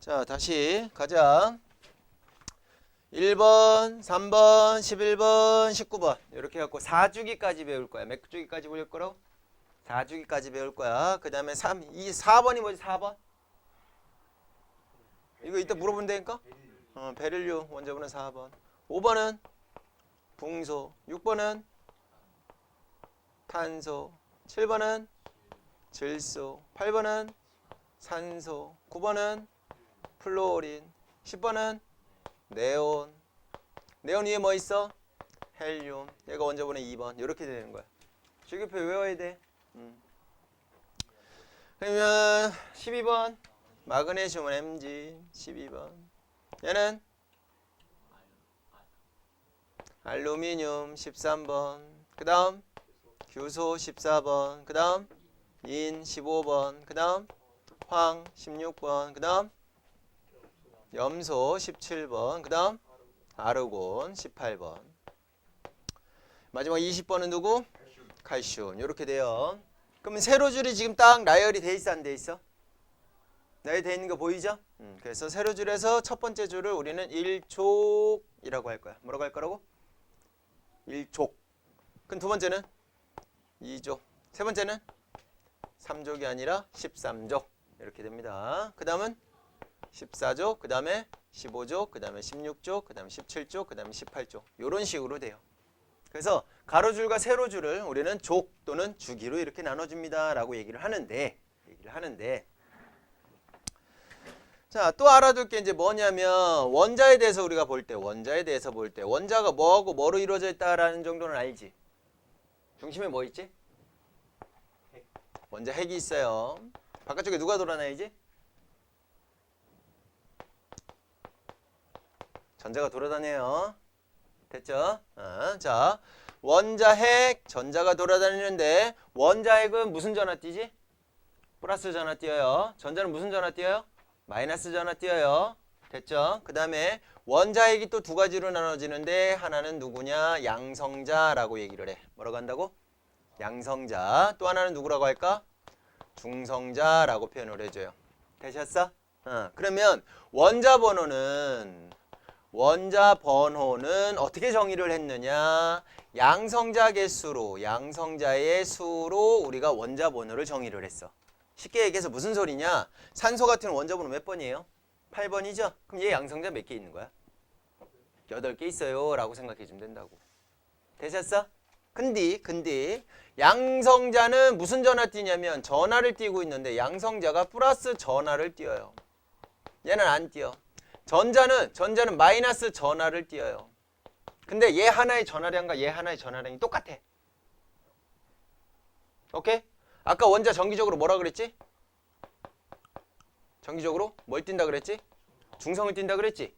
자, 다시 가자. 1번, 3번, 11번, 19번 이렇게 해갖고 4주기까지 배울 거야. 몇 주기까지 배울 거라고? 4주기까지 배울 거야. 그 다음에 4번이 뭐지? 4번? 이거 이따 물어본다니까? 베릴륨 원자번호 4번. 5번은 붕소. 6번은 탄소. 7번은 질소. 8번은 산소. 9번은 플로린. 10번은 네온. 네온 위에 뭐 있어? 헬륨. 얘가 원자번호 2번. 이렇게 되는 거야. 주기표 외워야 돼. 그러면 12번 마그네슘은 Mg. 12번 얘는 알루미늄. 13번 그 다음 규소. 14번 그 다음 인. 15번 그 다음 황. 16번 그 다음 염소. 17번 그 다음 아르곤. 18번 마지막 20번은 누구? 칼슘. 이렇게 돼요. 그러면 세로줄이 지금 딱 나열이 돼 있어 안 돼 있어? 나열이 돼 있는 거 보이죠? 그래서 세로줄에서 첫 번째 줄을 우리는 1족이라고 할 거야. 뭐라고 할 거라고? 1족. 그럼 두 번째는 2족. 세 번째는 3족이 아니라 13족. 이렇게 됩니다. 그 다음은 14족, 그 다음에 15족, 그 다음에 16족, 그 다음에 17족, 그 다음에 18족. 이런 식으로 돼요. 그래서 가로줄과 세로줄을 우리는 족 또는 주기로 이렇게 나눠줍니다 라고 얘기를 하는데 자, 또 알아둘 게 이제 뭐냐면 원자에 대해서 우리가 볼 때 원자가 뭐하고 뭐로 이루어져 있다라는 정도는 알지? 중심에 뭐 있지? 원자 핵이 있어요. 바깥쪽에 누가 돌아다니지? 전자가 돌아다녀요. 됐죠? 자, 원자 핵, 전자가 돌아다니는데 원자 핵은 무슨 전화 띄지? 플러스 전화 띄어요. 전자는 무슨 전화 띄어요? 마이너스 전화 띄어요. 됐죠? 그 다음에 원자 핵이 또 두 가지로 나눠지는데 하나는 누구냐? 양성자라고 얘기를 해. 뭐라고 한다고? 양성자. 또 하나는 누구라고 할까? 중성자라고 표현을 해줘요. 되셨어? 그러면 원자 번호는 어떻게 정의를 했느냐? 양성자 개수로, 양성자의 수로 우리가 원자 번호를 정의를 했어. 쉽게 얘기해서 무슨 소리냐? 산소 같은 원자 번호 몇 번이에요? 8번이죠? 그럼 얘 양성자 몇 개 있는 거야? 8개 있어요 라고 생각해 주면 된다고. 되셨어? 근데 양성자는 무슨 전화 띄냐면 전하를 띄고 있는데 양성자가 플러스 전하를 띄어요. 얘는 안 띄어. 전자는 마이너스 전하를 띄어요. 근데 얘 하나의 전하량과 얘 하나의 전하량이 똑같아. 오케이? 아까 원자 정기적으로 뭐라 그랬지? 정기적으로 뭘 띈다 그랬지? 중성을 띈다 그랬지?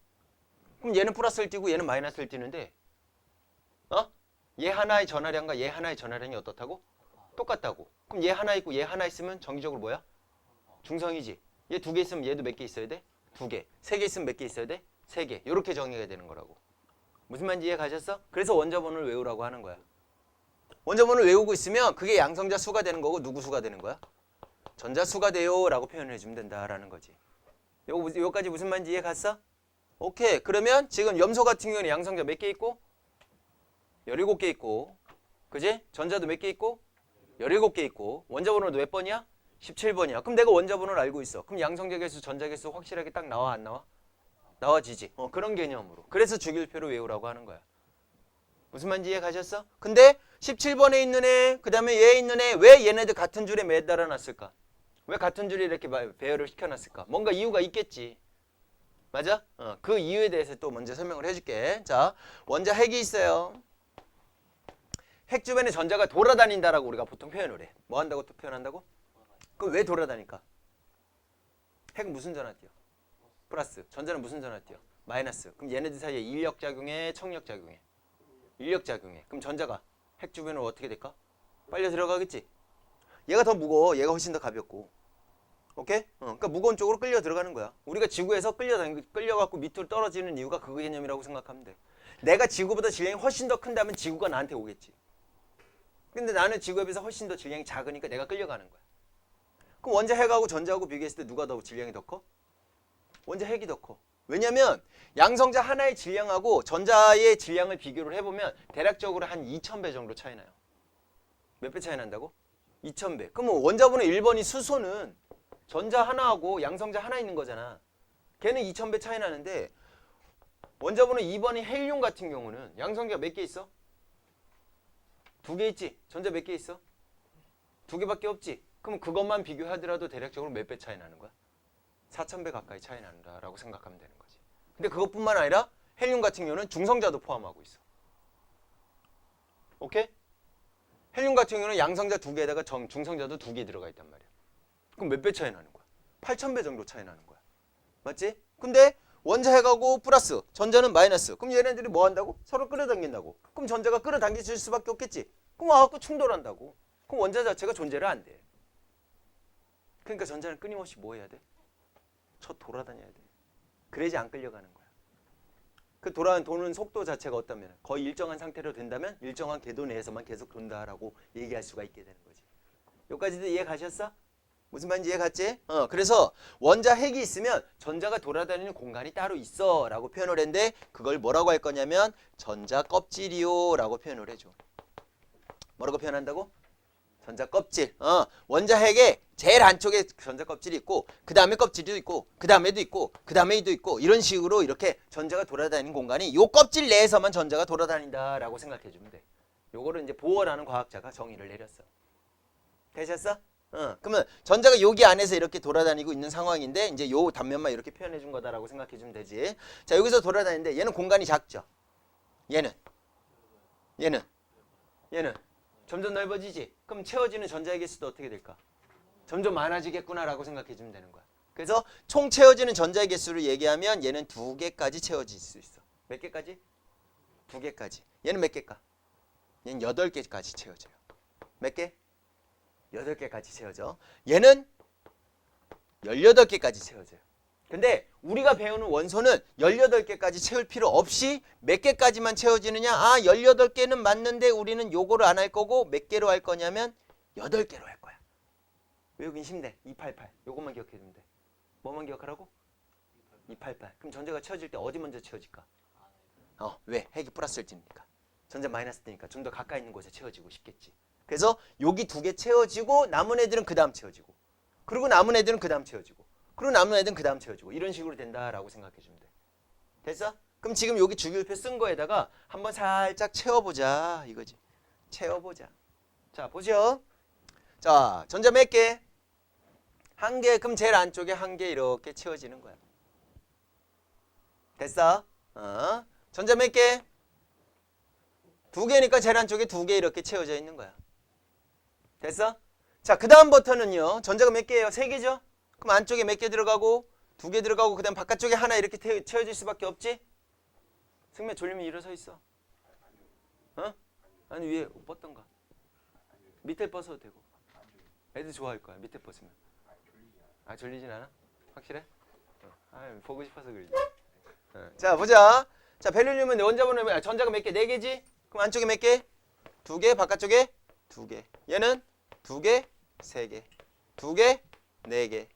그럼 얘는 플러스를 띄고 얘는 마이너스를 띄는데 얘 하나의 전하량과 얘 하나의 전하량이 어떻다고? 똑같다고. 그럼 얘 하나 있고 얘 하나 있으면 정기적으로 뭐야? 중성이지. 얘 두 개 있으면 얘도 몇 개 있어야 돼? 2개. 3개 있으면 몇 개 있어야 돼? 3개. 이렇게 정의가 되는 거라고. 무슨 말인지 이해 가셨어? 그래서 원자 번호를 외우라고 하는 거야. 원자 번호를 외우고 있으면 그게 양성자 수가 되는 거고 누구 수가 되는 거야? 전자 수가 돼요 라고 표현을 해주면 된다라는 거지. 요거까지 무슨 말인지 이해 갔어? 오케이. 그러면 지금 염소 같은 경우는 양성자 몇 개 있고? 17개 있고, 그지? 전자도 몇 개 있고? 17개 있고, 원자 번호도 몇 번이야? 17번이야. 그럼 내가 원자 번호를 알고 있어. 그럼 양성자 개수, 전자 개수 확실하게 딱 나와 안 나와? 나와지지. 그런 개념으로. 그래서 주기율표를 외우라고 하는 거야. 무슨 말인지 이해 가셨어? 근데 17번에 있는 애, 그 다음에 얘에 있는 애, 왜 얘네들 같은 줄에 매달아 놨을까? 왜 같은 줄에 이렇게 배열을 시켜놨을까? 뭔가 이유가 있겠지. 맞아? 그 이유에 대해서 또 먼저 설명을 해줄게. 자, 원자 핵이 있어요. 핵 주변에 전자가 돌아다닌다라고 우리가 보통 표현을 해. 뭐 한다고 또 표현한다고? 그럼 왜 돌아다닐까? 핵은 무슨 전화 띄어? 플러스. 전자는 무슨 전화 띄어? 마이너스. 그럼 얘네들 사이에 인력 작용해, 청력 작용해? 인력 작용해. 그럼 전자가 핵 주변으로 어떻게 될까? 빨려 들어가겠지? 얘가 더 무거워. 얘가 훨씬 더 가볍고. 오케이? 그러니까 무거운 쪽으로 끌려 들어가는 거야. 우리가 지구에서 끌려갖고 밑으로 떨어지는 이유가 그 개념이라고 생각하면 돼. 내가 지구보다 질량이 훨씬 더 큰다면 지구가 나한테 오겠지. 근데 나는 지구에 비해서 훨씬 더 질량이 작으니까 내가 끌려가는 거야. 그럼 원자 핵하고 전자하고 비교했을 때 누가 더 질량이 더 커? 원자 핵이 더 커. 왜냐면 양성자 하나의 질량하고 전자의 질량을 비교를 해보면 대략적으로 한 2000배 정도 차이 나요. 몇 배 차이 난다고? 2000배. 그럼 원자번호 1번이 수소는 전자 하나하고 양성자 하나 있는 거잖아. 걔는 2000배 차이 나는데 원자번호 2번이 헬륨 같은 경우는 양성자가 몇 개 있어? 2개 있지? 전자 몇 개 있어? 2개밖에 없지? 그럼 그것만 비교하더라도 대략적으로 몇 배 차이 나는 거야? 4000배 가까이 차이 난다라고 생각하면 되는 거지. 근데 그것뿐만 아니라 헬륨 같은 경우는 중성자도 포함하고 있어. 오케이? 헬륨 같은 경우는 양성자 2개에다가 중성자도 2개 들어가 있단 말이야. 그럼 몇 배 차이 나는 거야? 8000배 정도 차이 나는 거야. 맞지? 근데 원자 핵하고 플러스, 전자는 마이너스. 그럼 얘네들이 뭐 한다고? 서로 끌어당긴다고. 그럼 전자가 끌어당길 수밖에 없겠지. 그럼 와갖고 충돌한다고. 그럼 원자 자체가 존재를 안 돼. 그러니까 전자는 끊임없이 뭐 해야 돼? 돌아다녀야 돼. 그래야지 안 끌려가는 거야. 그 도는 속도 자체가 어떠면 거의 일정한 상태로 된다면 일정한 궤도 내에서만 계속 돈다라고 얘기할 수가 있게 되는 거지. 여기까지도 이해 가셨어? 무슨 말인지 이해 갔지? 그래서 원자 핵이 있으면 전자가 돌아다니는 공간이 따로 있어 라고 표현을 했는데 그걸 뭐라고 할 거냐면 전자 껍질이요 라고 표현을 해줘. 뭐라고 표현한다고? 전자 껍질. 원자 핵에 제일 안쪽에 전자 껍질이 있고 그 다음에 껍질도 있고 그 다음에도 있고 그 다음에도 있고 이런 식으로 이렇게 전자가 돌아다니는 공간이 요 껍질 내에서만 전자가 돌아다닌다라고 생각해 주면 돼. 요거를 이제 보어라는 과학자가 정의를 내렸어. 되셨어? 그러면 전자가 여기 안에서 이렇게 돌아다니고 있는 상황인데 이제 요 단면만 이렇게 표현해 준 거다라고 생각해 주면 되지. 자, 여기서 돌아다니는데 얘는 공간이 작죠. 얘는 점점 넓어지지. 그럼 채워지는 전자의 개수도 어떻게 될까? 점점 많아지겠구나라고 생각해 주면 되는 거야. 그래서 총 채워지는 전자의 개수를 얘기하면 얘는 2개까지 채워질 수 있어. 몇 개까지? 2개까지. 얘는 몇 개일까? 얘는 8개까지 채워져요. 몇 개? 8개까지 채워져. 얘는 18개까지 채워져요. 근데 우리가 배우는 원소는 18개까지 채울 필요 없이 몇 개까지만 채워지느냐? 18개는 맞는데 우리는 요거를 안 할 거고 몇 개로 할 거냐면 8개로 할 거야. 외우긴 힘내. 288. 요것만 기억해주면 돼. 뭐만 기억하라고? 288. 그럼 전자가 채워질 때 어디 먼저 채워질까? 왜? 핵이 플러스를 찌니까. 전자 마이너스 뜨니까 좀 더 가까이 있는 곳에 채워지고 싶겠지. 그래서 여기 2개 채워지고 남은 애들은 그 다음 채워지고 그리고 남은 애들은 그 다음 채워지고 그리고 남은 애들은 그 다음 채워지고 이런 식으로 된다라고 생각해 주면 돼. 됐어? 그럼 지금 여기 주기율표 쓴 거에다가 한번 살짝 채워보자 이거지. 채워보자. 자, 보시오. 자, 전자 몇 개? 1개. 그럼 제일 안쪽에 1개 이렇게 채워지는 거야. 됐어? 전자 몇 개? 2개니까 제일 안쪽에 2개 이렇게 채워져 있는 거야. 됐어? 자, 그 다음부터는요. 전자가 몇 개예요? 3개죠? 그럼 안쪽에 몇 개 들어가고 2개 들어가고 그 다음 바깥쪽에 하나 이렇게 채워질 수밖에 없지? 승매 졸리면 일어서 있어. 아니 위에 뻗던가. 밑에 뻗어도 되고. 애들 좋아할 거야. 밑에 뻗으면. 졸리진 않아? 확실해? 보고 싶어서 그러지. 자, 보자. 자, 벨륨은 원자번호 전자가 몇 개? 4개지? 그럼 안쪽에 몇 개? 2개, 바깥쪽에 2개. 얘는 2개, 3개, 2개, 4개,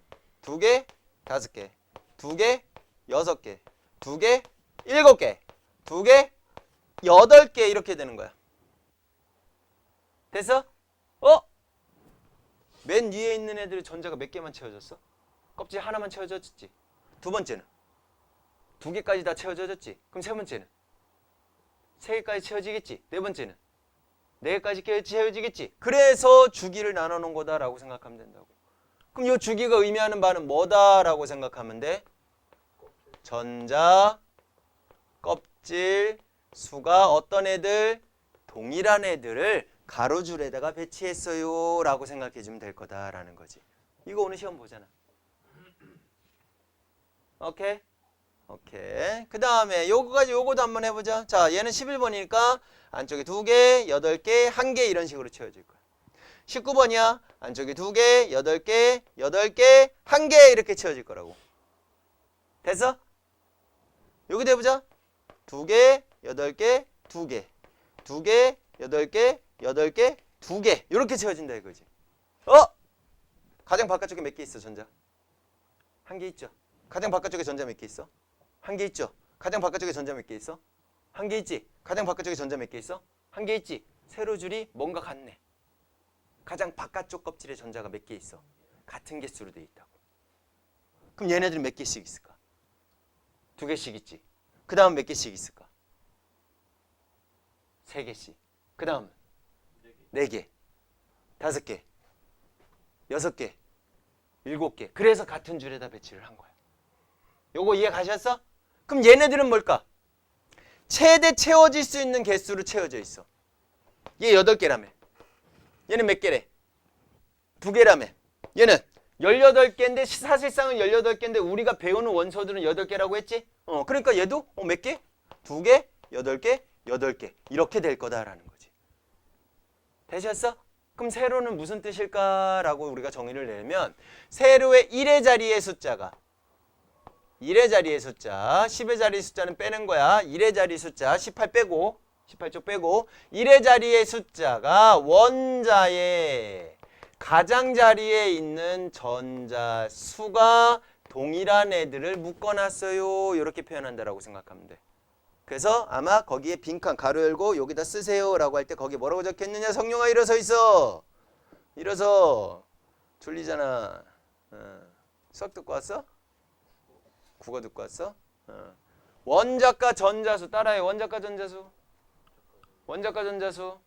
2개, 5개, 2개, 6개, 2개, 7개, 2개, 8개 이렇게 되는 거야. 됐어? 맨 위에 있는 애들의 전자가 몇 개만 채워졌어? 껍질 하나만 채워졌지. 두 번째는 2개까지 다 채워졌지. 그럼 세 번째는 3개까지 채워지겠지. 네 번째는 4개까지 채워지겠지. 그래서 주기를 나눠 놓은 거다라고 생각하면 된다고. 그럼 이 주기가 의미하는 바는 뭐다라고 생각하면 돼? 전자 껍질 수가 어떤 애들? 동일한 애들을 가로줄에다가 배치했어요 라고 생각해 주면 될 거다라는 거지. 이거 오늘 시험 보잖아. 오케이? 오케이. 그 다음에 요거도 한번 해보자. 자, 얘는 11번이니까 안쪽에 2개, 8개, 1개 이런 식으로 채워질 거야. 19번이야. 안쪽에 2개, 8개, 8개, 1개 이렇게 채워질 거라고. 됐어? 여기도 해보자. 2개, 8개, 2개, 2개, 8개, 8개, 2개 이렇게 채워진다 이거지. 가장 바깥쪽에 몇 개 있어 전자? 1개 있죠. 가장 바깥쪽에 전자 몇 개 있어? 한 개 있죠? 가장 바깥쪽에 전자 몇 개 있어? 한 개 있지? 가장 바깥쪽에 전자 몇 개 있어? 한 개 있지? 세로줄이 뭔가 같네. 가장 바깥쪽 껍질에 전자가 몇 개 있어? 같은 개수로 돼 있다고. 그럼 얘네들은 몇 개씩 있을까? 두 개씩 있지. 그 다음 몇 개씩 있을까? 세 개씩. 그 다음 네 개, 다섯 개, 여섯 개, 일곱 개. 그래서 같은 줄에다 배치를 한 거야. 요거 이해 가셨어? 그럼 얘네들은 뭘까? 최대 채워질 수 있는 개수로 채워져 있어. 얘 8개라며. 얘는 몇 개래? 2개라며. 얘는 18개인데 사실상은 18개인데 우리가 배우는 원소들은 8개라고 했지? 그러니까 얘도 몇 개? 2개, 8개, 8개. 이렇게 될 거다라는 거지. 되셨어? 그럼 세로는 무슨 뜻일까라고 우리가 정의를 내면 세로의 1의 자리의 숫자가 1의 자리의 숫자, 10의 자리 숫자는 빼는 거야. 1의 자리 숫자 18 빼고 18쪽 빼고 1의 자리의 숫자가 원자의 가장자리에 있는 전자 수가 동일한 애들을 묶어놨어요. 이렇게 표현한다라고 생각하면 돼. 그래서 아마 거기에 빈칸 가로 열고 여기다 쓰세요 라고 할 때 거기에 뭐라고 적혀있느냐. 성룡아 일어서 있어. 일어서. 졸리잖아. 수학 듣고 왔어? 국어 듣고 왔어? 원자과 전자수 따라해. 원자과 전자수. 원자과 전자수.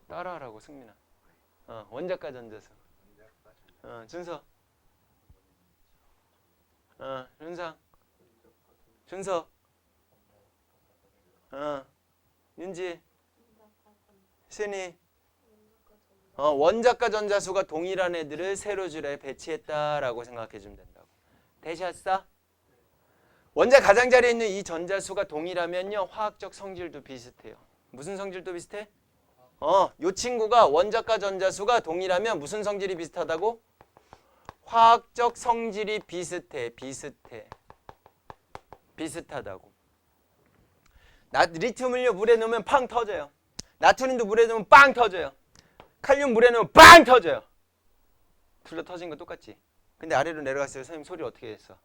따라하라고 승민아. 원자과 전자수. 준서. 준상. 준서. 윤지. 신이. 원자과 전자수가 동일한 애들을 세로줄에 배치했다라고 생각해 주면 된다고. 되셨어? 원자 가장자리에 있는 이 전자수가 동일하면요. 화학적 성질도 비슷해요. 무슨 성질도 비슷해? 요 친구가 원자과 전자수가 동일하면 무슨 성질이 비슷하다고? 화학적 성질이 비슷해. 비슷하다고. 리튬을요 물에 넣으면 팡 터져요. 나트륨도 물에 넣으면 빵 터져요. 칼륨 물에 넣으면 빵 터져요. 둘 다 터진 거 똑같지. 근데 아래로 내려갔어요. 선생님 소리 어떻게 했어?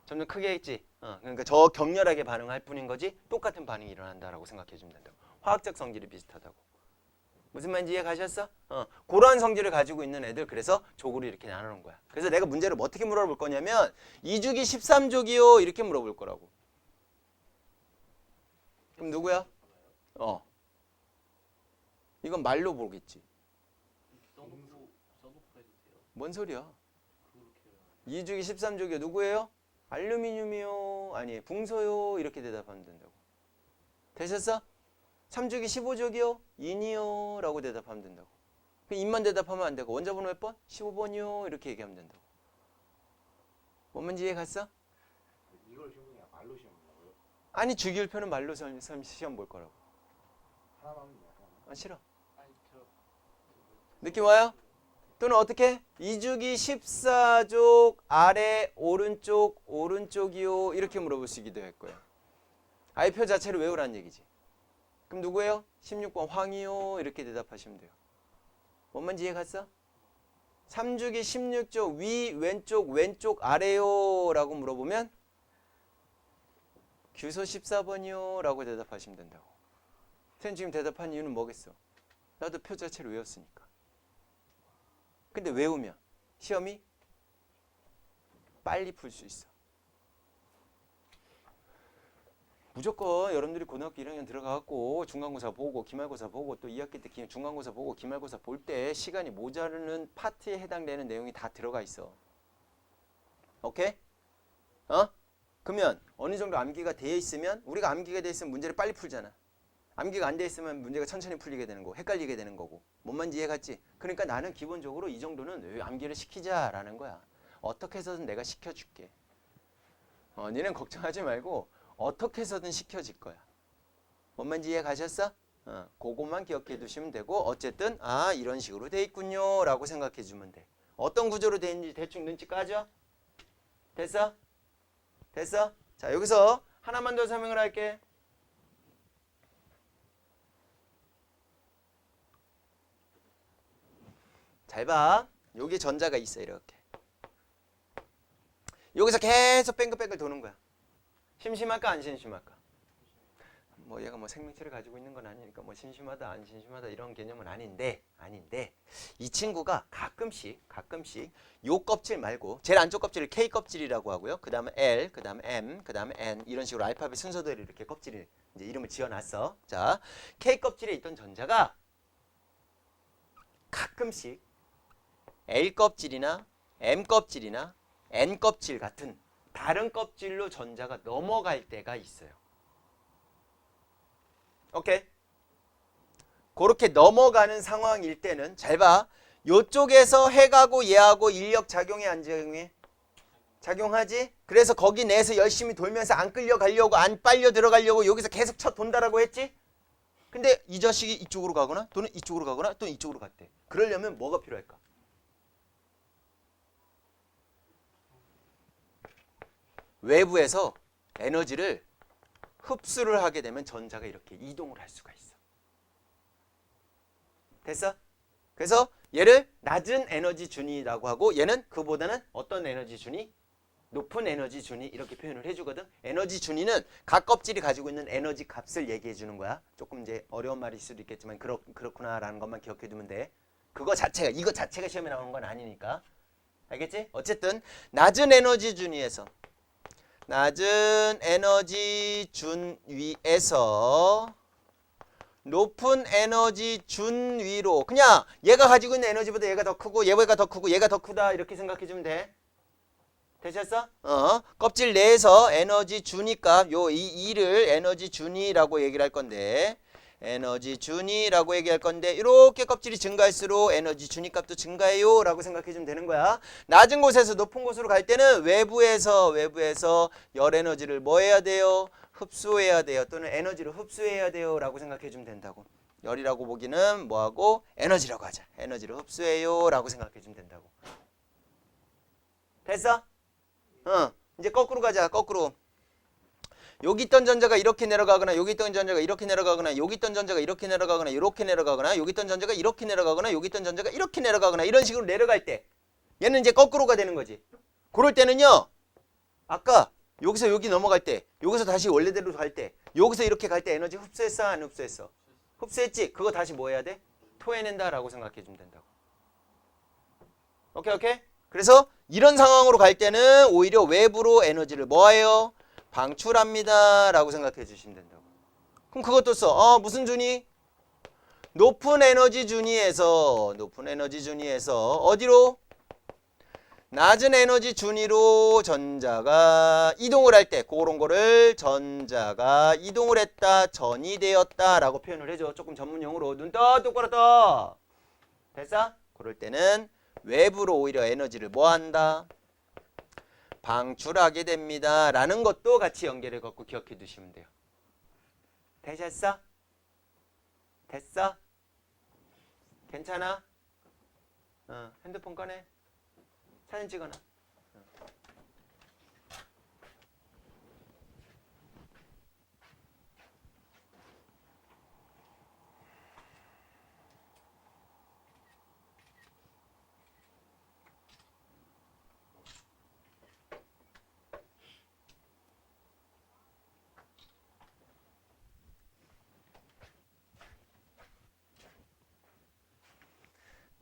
점점 크게 했지. 그러니까 저 격렬하게 반응할 뿐인 거지 똑같은 반응이 일어난다라고 생각해 주면 된다고. 화학적 성질이 비슷하다고. 무슨 말인지 이해 가셨어? 그러한 성질을 가지고 있는 애들 그래서 족으로 이렇게 나누는 거야. 그래서 내가 문제를 어떻게 물어볼 거냐면 2주기 13족이요 이렇게 물어볼 거라고. 그럼 누구야? 이건 말로 보겠지. 뭔 소리야? 2주기 13족이요 누구예요? 알루미늄이요. 아니 붕소요. 이렇게 대답하면 된다고. 되셨어? 3주기 15족이요? 인이요. 라고 대답하면 된다고. 인만 대답하면 안 되고 원자번호 몇 번? 15번이요. 이렇게 얘기하면 된다고. 뭔 말인지 이해 갔어? 이걸 시험 보냐 말로 시험 본다고요? 아니 주기율표는 말로 시험 볼 거라고. 하나만 하나만. 싫어. 느낌 와요? 또는 어떻게? 2주기 14족 아래 오른쪽이요. 이렇게 물어보시기도 할 거예요. 아예 표 자체를 외우라는 얘기지. 그럼 누구예요? 16번 황이요. 이렇게 대답하시면 돼요. 뭔 말인지 이해 갔어? 3주기 16쪽 위 왼쪽 아래요 라고 물어보면 규소 14번이요 라고 대답하시면 된다고. 선생님 지금 대답한 이유는 뭐겠어? 나도 표 자체를 외웠으니까. 근데 외우면 시험이 빨리 풀 수 있어. 무조건 여러분들이 고등학교 1학년 들어가갖고 중간고사 보고 기말고사 보고 또 2학기 때 중간고사 보고 기말고사 볼 때 시간이 모자르는 파트에 해당되는 내용이 다 들어가 있어. 오케이? 그러면 어느 정도 암기가 되어 있으면 우리가 암기가 되어 있으면 문제를 빨리 풀잖아. 암기가 안 되어 있으면 문제가 천천히 풀리게 되는 거고 헷갈리게 되는 거고. 뭔 말인지 이해 갔지? 그러니까 나는 기본적으로 이 정도는 암기를 시키자라는 거야. 어떻게 해서든 내가 시켜줄게. 니는 걱정하지 말고 어떻게 해서든 시켜질 거야. 뭔 말인지 이해 가셨어? 그것만 기억해 두시면 되고 어쨌든 이런 식으로 돼 있군요 라고 생각해 주면 돼. 어떤 구조로 돼 있는지 대충 눈치 까져? 됐어? 됐어? 자 여기서 하나만 더 설명을 할게. 잘 봐. 여기 전자가 있어 이렇게. 여기서 계속 뺑글뺑글 도는 거야. 심심할까 안 심심할까? 뭐 얘가 뭐 생명체를 가지고 있는 건 아니니까 뭐 심심하다 안 심심하다 이런 개념은 아닌데 이 친구가 가끔씩 요 껍질 말고 제일 안쪽 껍질을 K 껍질이라고 하고요. 그 다음에 L, 그 다음에 M, 그 다음에 N 이런 식으로 알파벳 순서대로 이렇게 껍질을 이제 이름을 지어놨어. 자, K 껍질에 있던 전자가 가끔씩 L 껍질이나 M 껍질이나 N 껍질 같은 다른 껍질로 전자가 넘어갈 때가 있어요. 오케이. 그렇게 넘어가는 상황일 때는 잘 봐. 요쪽에서 해가고 얘하고 인력 작용해 안 작용해? 작용하지? 그래서 거기 내에서 열심히 돌면서 안 끌려가려고 안 빨려 들어가려고 여기서 계속 쳐 돈다라고 했지? 근데 이 자식이 이쪽으로 가거나 또는 이쪽으로 가거나 또는 이쪽으로 갔대. 그러려면 뭐가 필요할까? 외부에서 에너지를 흡수를 하게 되면 전자가 이렇게 이동을 할 수가 있어. 됐어? 그래서 얘를 낮은 에너지 준위라고 하고 얘는 그보다는 어떤 에너지 준위? 높은 에너지 준위 이렇게 표현을 해주거든. 에너지 준위는 각 껍질이 가지고 있는 에너지 값을 얘기해 주는 거야. 조금 이제 어려운 말일 수도 있겠지만 그렇구나라는 것만 기억해 두면 돼. 이거 자체가 시험에 나오는 건 아니니까. 알겠지? 어쨌든 낮은 에너지 준위에서 높은 에너지 준위로 그냥 얘가 가지고 있는 에너지보다 얘가 더 크고 얘가 더 크고 얘가 더 크다 이렇게 생각해 주면 돼. 되셨어? 껍질 내에서 에너지 준위값 요 이 2를 에너지 준위라고 얘기를 할 건데 에너지 준위라고 얘기할 건데 이렇게 껍질이 증가할수록 에너지 준위값도 증가해요 라고 생각해 주면 되는 거야. 낮은 곳에서 높은 곳으로 갈 때는 외부에서 열 에너지를 뭐 해야 돼요? 흡수해야 돼요. 또는 에너지를 흡수해야 돼요 라고 생각해 주면 된다고. 열이라고 보기는 뭐하고 에너지라고 하자. 에너지를 흡수해요 라고 생각해 주면 된다고. 됐어? 이제 거꾸로 가자. 거꾸로. 여기 있던 전자가 이렇게 내려가거나 여기 있던 전자가 이렇게 내려가거나 여기 있던 전자가 이렇게 내려가거나 이렇게 내려가거나 여기 있던 전자가 이렇게 내려가거나 여기 있던 전자가 이렇게 내려가거나 이런 식으로 내려갈 때 얘는 이제 거꾸로가 되는 거지. 그럴 때는요. 아까 여기서 여기 넘어갈 때 여기서 다시 원래대로 갈 때 여기서 이렇게 갈 때 에너지 흡수했어 안 흡수했어? 흡수했지? 그거 다시 뭐 해야 돼? 토해낸다 라고 생각해 주면 된다고. 오케이? 그래서 이런 상황으로 갈 때는 오히려 외부로 에너지를 뭐해요? 방출합니다 라고 생각해 주시면 된다고. 그럼 그것도 써. 무슨 준위? 높은 에너지 준위에서 어디로? 낮은 에너지 준위로 전자가 이동을 할 때 그런 거를 전자가 이동을 했다, 전이 되었다 라고 표현을 해줘. 조금 전문용어로 눈 떠 똑바로 떠. 됐어? 그럴 때는 외부로 오히려 에너지를 뭐 한다? 방출하게 됩니다 라는 것도 같이 연결해 갖고 기억해 두시면 돼요. 되셨어? 됐어? 괜찮아? 핸드폰 꺼내. 사진 찍어놔.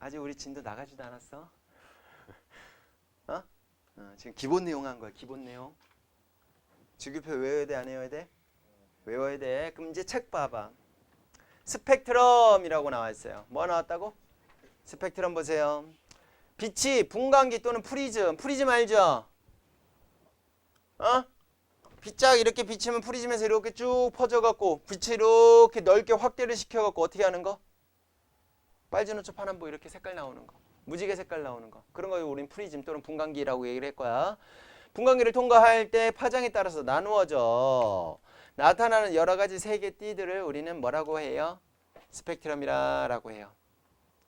아직 우리 진도 나가지도 않았어. 지금 기본 내용 한 거야. 기본 내용. 주기표 외워야 돼? 안 외워야 돼? 외워야 돼. 그럼 이제 책 봐봐. 스펙트럼이라고 나와 있어요. 뭐 나왔다고? 스펙트럼 보세요. 빛이 분광기 또는 프리즘 알죠? 빛짝 이렇게 비치면 프리즘에서 이렇게 쭉 퍼져갖고 빛이 이렇게 넓게 확대를 시켜갖고 어떻게 하는 거? 빨주노초 파남보 이렇게 색깔 나오는 거. 무지개 색깔 나오는 거. 그런 거 우린 프리즘 또는 분광기라고 얘기를 할 거야. 분광기를 통과할 때 파장에 따라서 나누어져. 나타나는 여러 가지 색의 띠들을 우리는 뭐라고 해요? 스펙트럼이라고 해요.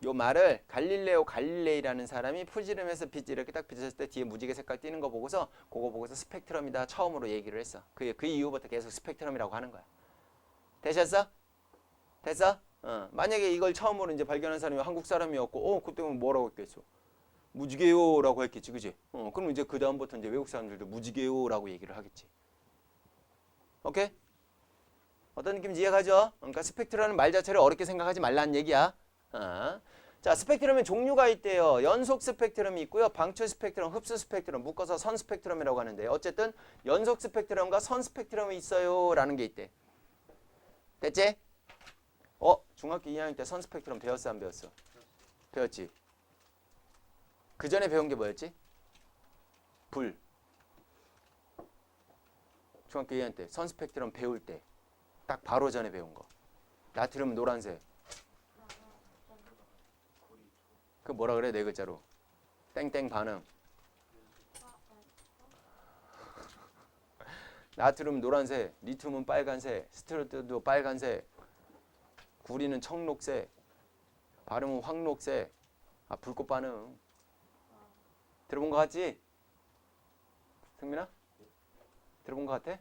요 말을 갈릴레오 갈릴레이라는 사람이 풀지름에서 빛이 이렇게 딱 비쳤을 때 뒤에 무지개 색깔 띄는 거 보고서 그거 보고서 스펙트럼이다 처음으로 얘기를 했어. 그 이후부터 계속 스펙트럼이라고 하는 거야. 되셨어? 됐어? 만약에 이걸 처음으로 이제 발견한 사람이 한국 사람이었고, 그때는 뭐라고 했겠어? 무지개요라고 했겠지, 그지? 그럼 이제 그 다음부터 이제 외국 사람들도 무지개요라고 얘기를 하겠지. 오케이? 어떤 느낌인지 이해가죠? 그러니까 스펙트럼은 말 자체를 어렵게 생각하지 말라는 얘기야. 자, 스펙트럼은 종류가 있대요. 연속 스펙트럼이 있고요. 방출 스펙트럼, 흡수 스펙트럼, 묶어서 선 스펙트럼이라고 하는데 어쨌든 연속 스펙트럼과 선 스펙트럼이 있어요 라는 게 있대. 됐지? 중학교 2학년 때 선 스펙트럼 배웠어 안 배웠어? 배웠지? 그 전에 배운 게 뭐였지? 불. 중학교 2학년 때 선 스펙트럼 배울 때 딱 바로 전에 배운 거. 나트륨 노란색. 그 뭐라 그래 네 글자로? 땡땡 반응. 나트륨 노란색, 리튬은 빨간색, 스테로이드도 빨간색, 구리는 청록색, 바륨은 황록색. 불꽃 반응. 들어본 거 같지? 승민아? 들어본 거 같아?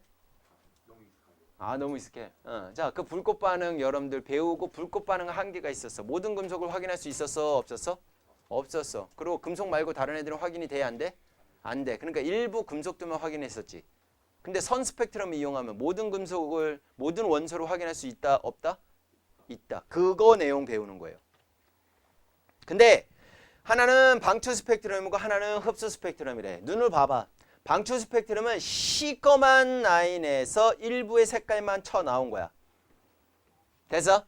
너무 익숙해. 자, 그 불꽃 반응 여러분들 배우고 불꽃 반응 한계가 있었어. 모든 금속을 확인할 수 있었어? 없었어? 없었어. 그리고 금속 말고 다른 애들은 확인이 돼? 안 돼? 안 돼. 그러니까 일부 금속들만 확인했었지. 근데 선 스펙트럼을 이용하면 모든 금속을 모든 원소를 확인할 수 있다? 없다? 있다. 그거 내용 배우는 거예요. 근데 하나는 방출 스펙트럼이고 하나는 흡수 스펙트럼이래. 눈을 봐봐. 방출 스펙트럼은 시꺼먼 라인에서 일부의 색깔만 쳐 나온 거야. 됐어?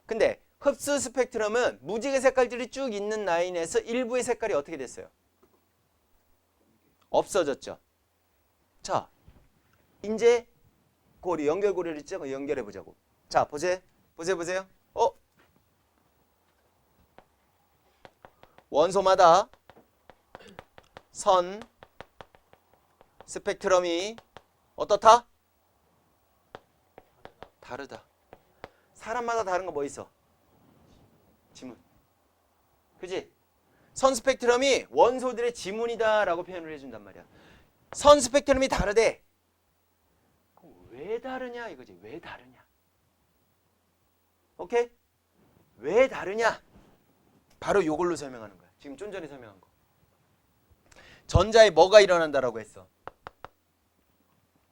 근데 흡수 스펙트럼은 무지개 색깔들이 쭉 있는 라인에서 일부의 색깔이 어떻게 됐어요? 없어졌죠. 자, 이제 고리 연결고리를 있죠? 연결해 보자고. 자, 보세요. 원소마다 선 스펙트럼이 어떻다? 다르다. 사람마다 다른 거 뭐 있어? 지문. 그지? 선 스펙트럼이 원소들의 지문이다 라고 표현을 해준단 말이야. 선 스펙트럼이 다르대. 그럼 왜 다르냐 이거지. 왜 다르냐. 오케이? 왜 다르냐? 바로 이걸로 설명하는 거야. 지금 좀 전에 설명한 거. 전자에 뭐가 일어난다라고 했어?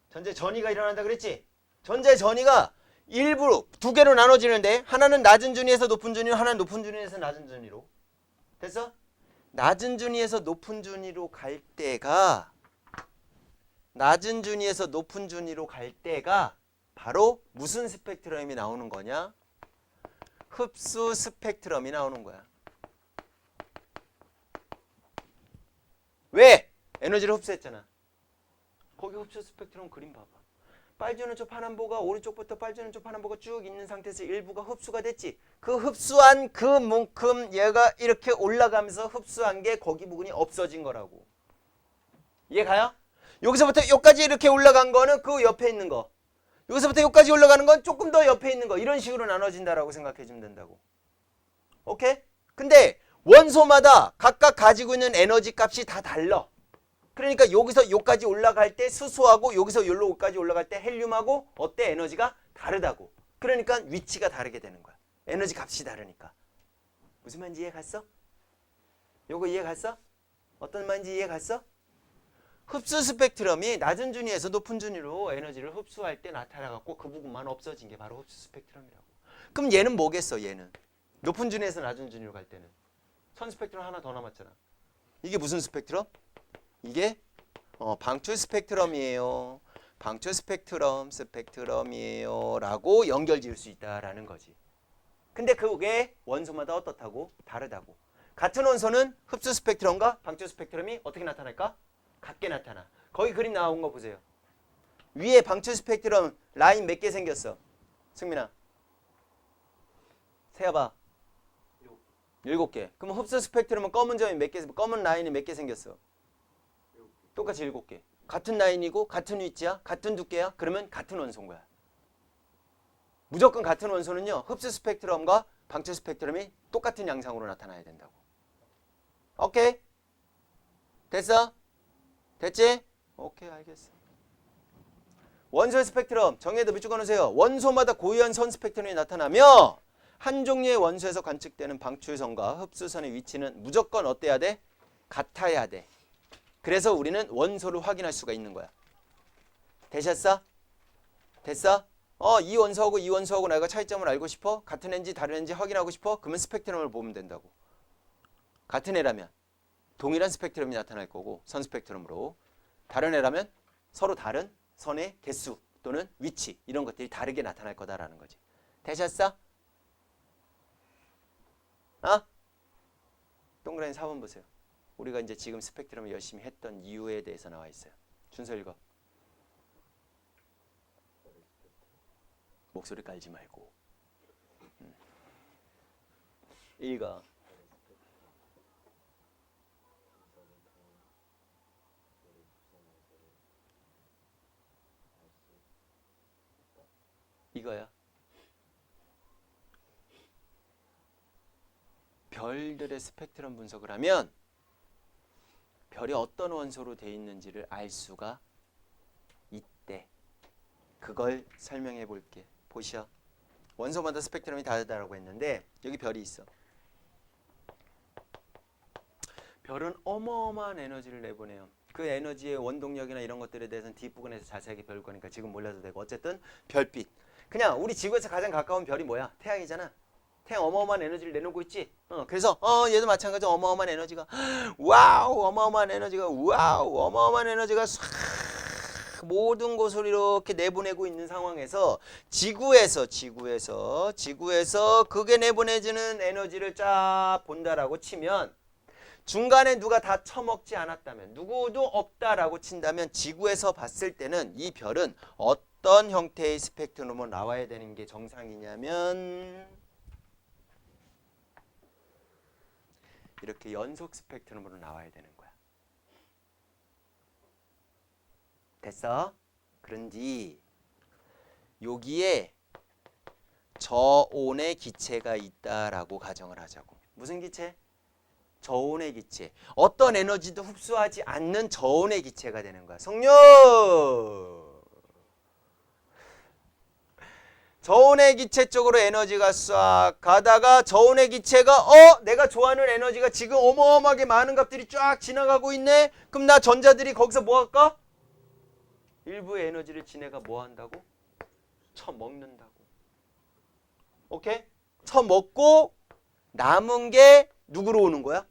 전자에 전이가 일어난다 그랬지? 전자의 전이가 일부로 두 개로 나눠지는데 하나는 낮은 준위에서 높은 준위로, 하나는 높은 준위에서 낮은 준위로. 됐어? 낮은 준위에서 높은 준위로 갈 때가 바로 무슨 스펙트럼이 나오는 거냐? 흡수 스펙트럼이 나오는 거야. 왜? 에너지를 흡수했잖아. 거기 흡수 스펙트럼 그림 봐봐. 빨주는 쪽 파남보가 오른쪽부터 빨주는 쪽 파남보가 쭉 있는 상태에서 일부가 흡수가 됐지. 그 흡수한 그만큼 얘가 이렇게 올라가면서 흡수한 게 거기 부분이 없어진 거라고. 이해 가요? 여기서부터 여기까지 이렇게 올라간 거는 그 옆에 있는 거. 여기서부터 여기까지 올라가는 건 조금 더 옆에 있는 거. 이런 식으로 나눠진다라고 생각해 주면 된다고. 오케이? 근데 원소마다 각각 가지고 있는 에너지 값이 다 달라. 그러니까 여기서 여기까지 올라갈 때 수소하고 여기서 여기까지 올라갈 때 헬륨하고 어때? 에너지가 다르다고. 그러니까 위치가 다르게 되는 거야. 에너지 값이 다르니까. 무슨 말인지 이해 갔어? 요거 이해 갔어? 어떤 말인지 이해 갔어? 흡수 스펙트럼이 낮은 준위에서 높은 준위로 에너지를 흡수할 때 나타나갖고 그 부분만 없어진 게 바로 흡수 스펙트럼이라고. 그럼 얘는 뭐겠어? 얘는 높은 준위에서 낮은 준위로 갈 때는 선 스펙트럼 하나 더 남았잖아. 이게 무슨 스펙트럼? 이게 방출 스펙트럼이에요. 방출 스펙트럼이에요 라고 연결 지을 수 있다라는 거지. 근데 그게 원소마다 어떻다고? 다르다고. 같은 원소는 흡수 스펙트럼과 방출 스펙트럼이 어떻게 나타날까? 같게 나타나. 거기 그림 나온 거 보세요. 위에 방출 스펙트럼 라인 몇 개 생겼어? 승민아 세어봐. 7개. 그럼 흡수 스펙트럼은 검은 점이 몇 개, 검은 라인이 몇 개 생겼어? 똑같이 7개. 같은 라인이고 같은 위치야, 같은 두께야. 그러면 같은 원소인 거야. 무조건 같은 원소는요. 흡수 스펙트럼과 방출 스펙트럼이 똑같은 양상으로 나타나야 된다고. 오케이? 됐어? 됐지? 오케이, 알겠어. 원소의 스펙트럼 정의도 밑줄 그어놓으세요. 원소마다 고유한 선 스펙트럼이 나타나며 한 종류의 원소에서 관측되는 방출선과 흡수선의 위치는 무조건 어때야 돼? 같아야 돼. 그래서 우리는 원소를 확인할 수가 있는 거야. 되셨어? 됐어? 이 원소하고 이 원소하고 내가 차이점을 알고 싶어? 같은 애인지 다른 애인지 확인하고 싶어? 그러면 스펙트럼을 보면 된다고. 같은 애라면 동일한 스펙트럼이 나타날 거고 선 스펙트럼으로, 다른 애라면 서로 다른 선의 개수 또는 위치 이런 것들이 다르게 나타날 거다라는 거지. 되셨어? 동그라미 4번 보세요. 우리가 이제 지금 스펙트럼을 열심히 했던 이유에 대해서 나와 있어요. 준서 읽어. 목소리 깔지 말고. 읽어. 이거야. 별들의 스펙트럼 분석을 하면 별이 어떤 원소로 되어 있는지를 알 수가 있대. 그걸 설명해 볼게. 보시오. 원소마다 스펙트럼이 다르다고 했는데 여기 별이 있어. 별은 어마어마한 에너지를 내보내요. 그 에너지의 원동력이나 이런 것들에 대해서는 뒷부분에서 자세하게 배울 거니까 지금 몰라도 되고, 어쨌든 별빛. 그냥 우리 지구에서 가장 가까운 별이 뭐야? 태양이잖아. 태양 어마어마한 에너지를 내놓고 있지. 그래서 얘도 마찬가지로 어마어마한 에너지가 와우, 어마어마한 에너지가 와우, 어마어마한 에너지가 싹 모든 곳으로 이렇게 내보내고 있는 상황에서 지구에서 그게 내보내주는 에너지를 쫙 본다라고 치면, 중간에 누가 다 처먹지 않았다면, 누구도 없다라고 친다면, 지구에서 봤을 때는 이 별은 어떤 형태의 스펙트럼으로 나와야 되는 게 정상이냐면 이렇게 연속 스펙트럼으로 나와야 되는 거야. 됐어? 그런데 여기에 저온의 기체가 있다라고 가정을 하자고. 무슨 기체? 저온의 기체. 어떤 에너지도 흡수하지 않는 저온의 기체가 되는 거야. 성료! 저온의 기체 쪽으로 에너지가 싹 가다가 저온의 기체가 내가 좋아하는 에너지가 지금 어마어마하게 많은 값들이 쫙 지나가고 있네? 그럼 나 전자들이 거기서 뭐 할까? 일부의 에너지를 지네가 뭐 한다고? 처먹는다고. 오케이? 처먹고 남은 게 누구로 오는 거야?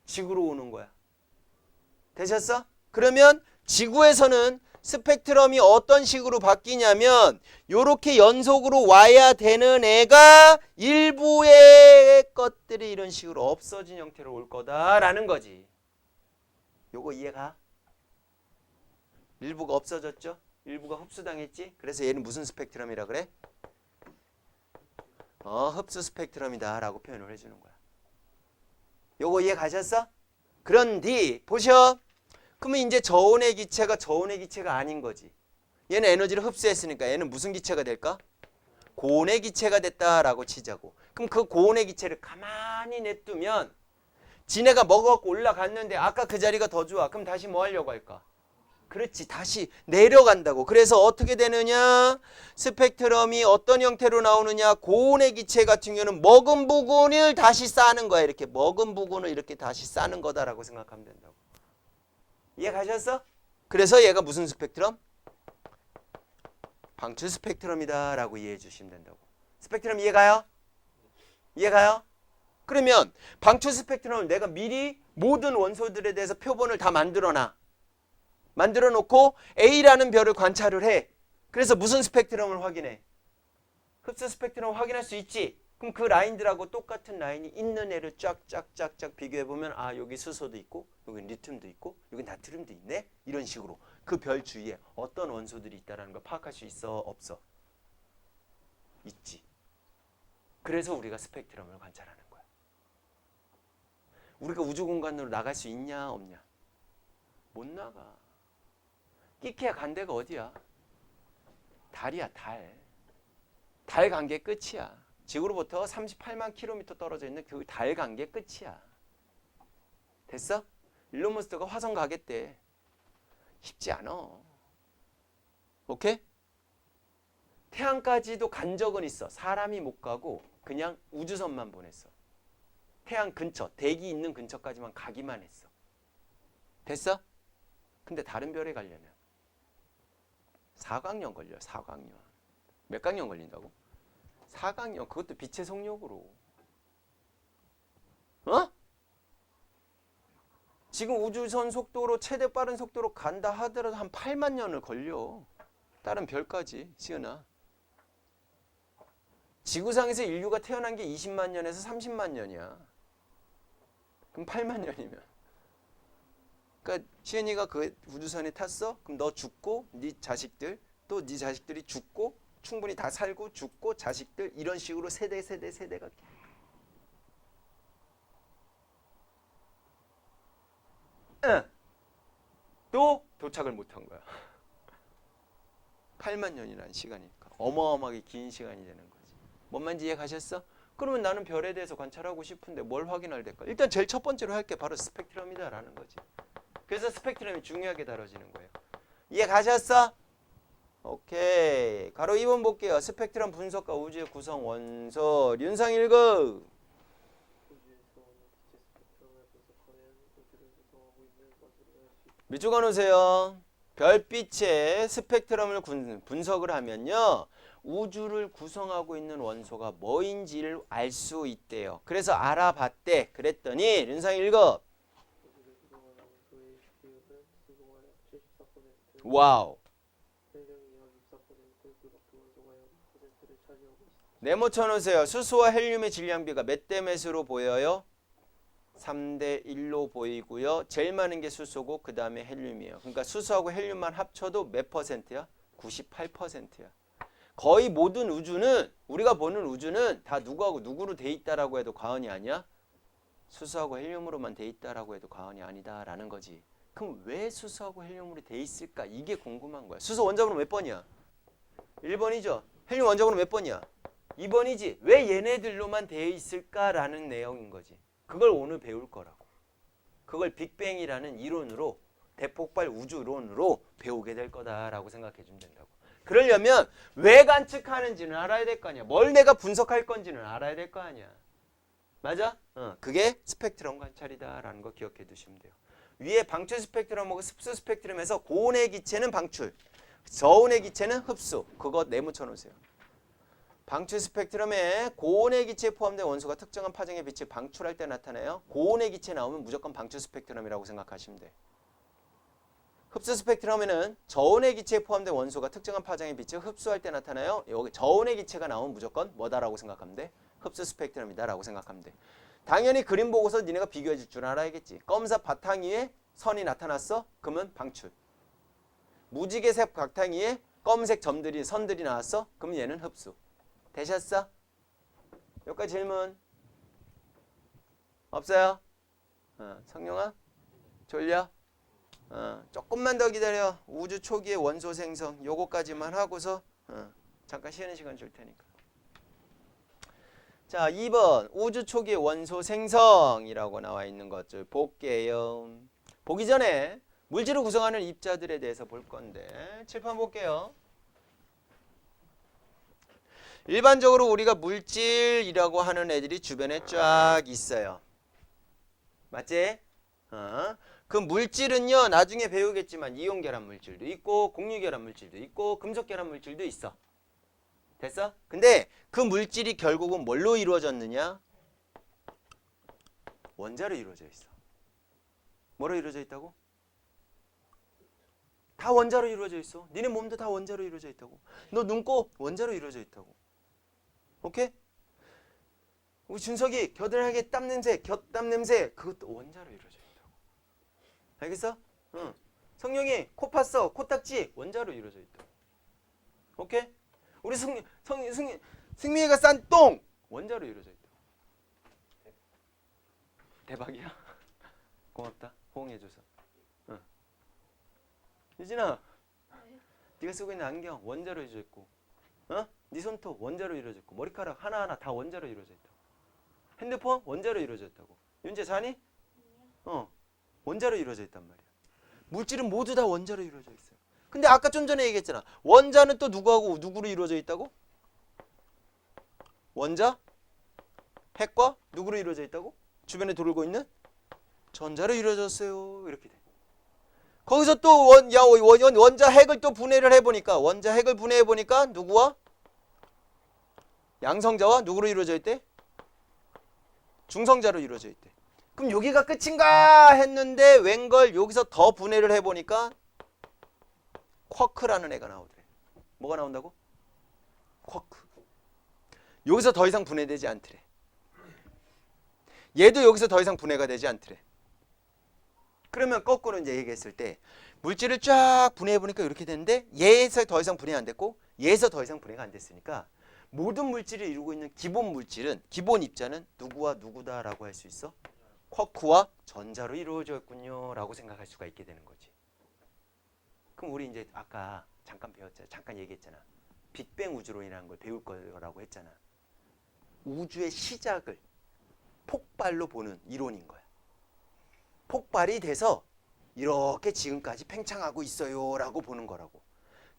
지구로 오는 거야. 되셨어? 그러면 지구에서는 스펙트럼이 어떤 식으로 바뀌냐면 요렇게 연속으로 와야 되는 애가 일부의 것들이 이런 식으로 없어진 형태로 올 거다라는 거지. 요거 이해가? 일부가 없어졌죠? 일부가 흡수당했지? 그래서 얘는 무슨 스펙트럼이라 그래? 흡수 스펙트럼이다 라고 표현을 해주는 거야. 요거 이해 가셨어? 그런데 보셔. 그러면 이제 저온의 기체가 저온의 기체가 아닌 거지. 얘는 에너지를 흡수했으니까 얘는 무슨 기체가 될까? 고온의 기체가 됐다라고 치자고. 그럼 그 고온의 기체를 가만히 냅두면 지네가 먹어갖고 올라갔는데 아까 그 자리가 더 좋아. 그럼 다시 뭐 하려고 할까? 그렇지. 다시 내려간다고. 그래서 어떻게 되느냐? 스펙트럼이 어떤 형태로 나오느냐? 고온의 기체 같은 경우는 먹은 부분을 다시 싸는 거야. 이렇게 먹은 부분을 이렇게 다시 싸는 거다라고 생각하면 된다고. 이해 가셨어? 그래서 얘가 무슨 스펙트럼? 방출 스펙트럼이다 라고 이해해 주시면 된다고. 스펙트럼 이해가요? 이해가요? 그러면 방출 스펙트럼을 내가 미리 모든 원소들에 대해서 표본을 다 만들어 놓고 A라는 별을 관찰을 해. 그래서 무슨 스펙트럼을 확인해? 흡수 스펙트럼을 확인할 수 있지. 그럼 그 라인들하고 똑같은 라인이 있는 애를 쫙쫙쫙쫙 비교해보면 여기 수소도 있고 여기 리튬도 있고 여기 나트륨도 있네? 이런 식으로 그 별 주위에 어떤 원소들이 있다는 걸 파악할 수 있어? 없어? 있지. 그래서 우리가 스펙트럼을 관찰하는 거야. 우리가 우주 공간으로 나갈 수 있냐 없냐? 못 나가. 끼케야 간 데가 어디야? 달이야, 달. 달 간 게 끝이야. 지구로부터 38만 킬로미터 떨어져 있는 그 달 간 게 끝이야. 됐어? 일론 머스크가 화성 가겠대. 쉽지 않아. 오케이? 태양까지도 간 적은 있어. 사람이 못 가고 그냥 우주선만 보냈어. 태양 근처, 대기 있는 근처까지만 가기만 했어. 됐어? 근데 다른 별에 가려면 4광년 걸려. 4광년. 몇 광년 걸린다고? 4광년. 그것도 빛의 속력으로. 어? 지금 우주선 속도로 최대 빠른 속도로 간다 하더라도 한 8만 년을 걸려. 다른 별까지. 시은아. 지구상에서 인류가 태어난 게 20만 년에서 30만 년이야. 그럼 8만 년이면. 그러니까 시은이가 그 우주선에 탔어? 그럼 너 죽고 네 자식들 또 네 자식들이 죽고 충분히 다 살고 죽고 자식들 이런 식으로 세대가 또 도착을 못한 거야. 8만 년이라는 시간이니까 어마어마하게 긴 시간이 되는 거지. 뭔 말인지 이해 가셨어? 그러면 나는 별에 대해서 관찰하고 싶은데 뭘 확인할 될까? 일단 제일 첫 번째로 할 게 바로 스펙트럼이다라는 거지. 그래서 스펙트럼이 중요하게 다뤄지는 거예요. 이해 가셨어? 오케이. 가로 2번 볼게요. 스펙트럼 분석과 우주의 구성 원소. 윤상 읽어. 우주에서 오는 빛의 스펙트럼을 분석하면 우주를 구성하고 있는 것으로 알 수 있다. 밑줄 그어놓으세요. 별빛의 스펙트럼을 분석을 하면요. 우주를 구성하고 있는 원소가 뭐인지를 알 수 있대요. 그래서 알아봤대. 그랬더니 윤상 읽어. 우주를 구성하는 원소의 비율은 수소가 약 74%, 와우. 헬륨이 약 64%, 그 밖의 원소가 약 6%를 차지하고 있습니다. 네모 쳐놓으세요. 수소와 헬륨의 질량비가 몇 대 몇으로 보여요? 3대 1로 보이고요. 제일 많은 게 수소고 그 다음에 헬륨이에요. 그러니까 수소하고 헬륨만 합쳐도 몇 퍼센트야? 98%야. 거의 모든 우주는 우리가 보는 우주는 다 누구하고 누구로 돼 있다라고 해도 과언이 아니야. 수소하고 헬륨으로만 돼 있다라고 해도 과언이 아니다라는 거지. 그럼 왜 수소하고 헬륨으로 돼 있을까? 이게 궁금한 거야. 수소 원자번호 몇 번이야? 1번이죠. 헬륨 원자번호 몇 번이야? 2번이지. 왜 얘네들로만 돼 있을까라는 내용인 거지. 그걸 오늘 배울 거라고. 그걸 빅뱅이라는 이론으로 대폭발 우주론으로 배우게 될 거다라고 생각해 주면 된다고. 그러려면 왜 관측하는지는 알아야 될 거 아니야. 뭘 내가 분석할 건지는 알아야 될 거 아니야. 맞아? 그게 스펙트럼 관찰이다라는 거 기억해 두시면 돼요. 위에 방출 스펙트럼하고 흡수 스펙트럼에서 고온의 기체는 방출, 저온의 기체는 흡수. 그거 네모쳐 놓으세요. 방출 스펙트럼에 고온의 기체에 포함된 원소가 특정한 파장의 빛을 방출할 때 나타나요. 고온의 기체 나오면 무조건 방출 스펙트럼이라고 생각하시면 돼. 흡수 스펙트럼에는 저온의 기체에 포함된 원소가 특정한 파장의 빛을 흡수할 때 나타나요. 여기 저온의 기체가 나오면 무조건 뭐다라고 생각하면 돼? 흡수 스펙트럼이다라고 생각하면 돼. 당연히 그림 보고서 니네가 비교해 줄 줄 알아야겠지. 검은색 바탕 위에 선이 나타났어? 그러면 방출. 무지개색 바탕 위에 검은색 점들이 선들이 나왔어? 그럼 얘는 흡수. 되셨어? 여기까지 질문 없어요? 성룡아? 졸려? 조금만 더 기다려. 우주 초기의 원소 생성 요거까지만 하고서 잠깐 쉬는 시간 줄 테니까. 자, 2번 우주 초기의 원소 생성이라고 나와 있는 것들 볼게요. 보기 전에 물질을 구성하는 입자들에 대해서 볼 건데 칠판 볼게요. 일반적으로 우리가 물질이라고 하는 애들이 주변에 쫙 있어요. 맞지? 그 물질은요 나중에 배우겠지만 이온 결합 물질도 있고 공유 결합 물질도 있고 금속 결합 물질도 있어. 됐어? 근데 그 물질이 결국은 뭘로 이루어졌느냐? 원자로 이루어져 있어. 뭐로 이루어져 있다고? 다 원자로 이루어져 있어. 니네 몸도 다 원자로 이루어져 있다고. 너 눈곱 원자로 이루어져 있다고. 오케이? 우리 준석이 겨드랑이에 땀 냄새, 곁땀 냄새 그것도 원자로 이루어져 있다고. 알겠어? 응. 성령이 코 팠어, 코딱지 원자로 이루어져 있다고. 오케이? 우리 승민이가 싼 똥 원자로 이루어져 있다고. 대박이야. 고맙다. 호응해줘서. 응. 유진아, 네가 쓰고 있는 안경 원자로 이루어져 있고, 네 손톱 원자로 이루어져 있고, 머리카락 하나하나 다 원자로 이루어져 있다고. 핸드폰 원자로 이루어져 있다고. 윤재 자니? 원자로 이루어져 있단 말이야. 물질은 모두 다 원자로 이루어져 있어요. 근데 아까 좀 전에 얘기했잖아. 원자는 또 누구하고 누구로 이루어져 있다고? 원자, 핵과 누구로 이루어져 있다고? 주변에 돌고 있는 전자로 이루어졌어요. 이렇게 돼. 거기서 또 원자 핵을 또 분해를 해보니까 원자 핵을 분해해보니까 누구와? 양성자와 누구로 이루어져 있대? 중성자로 이루어져 있대. 그럼 여기가 끝인가 했는데 웬걸 여기서 더 분해를 해보니까 쿼크라는 애가 나오더래. 뭐가 나온다고? 쿼크. 여기서 더 이상 분해되지 않더래. 얘도 여기서 더 이상 분해가 되지 않더래. 그러면 거꾸로 이제 얘기했을 때 물질을 쫙 분해해보니까 이렇게 되는데 얘에서 더 이상 분해 안 됐고 얘에서 더 이상 분해가 안 됐으니까 모든 물질을 이루고 있는 기본 물질은 기본 입자는 누구와 누구다라고 할 수 있어? 쿼크와 전자로 이루어져 있군요 라고 생각할 수가 있게 되는 거지. 그럼 우리 이제 아까 잠깐 배웠잖아. 잠깐 얘기했잖아. 빅뱅 우주론이라는 걸 배울 거라고 했잖아. 우주의 시작을 폭발로 보는 이론인 거야. 폭발이 돼서 이렇게 지금까지 팽창하고 있어요 라고 보는 거라고.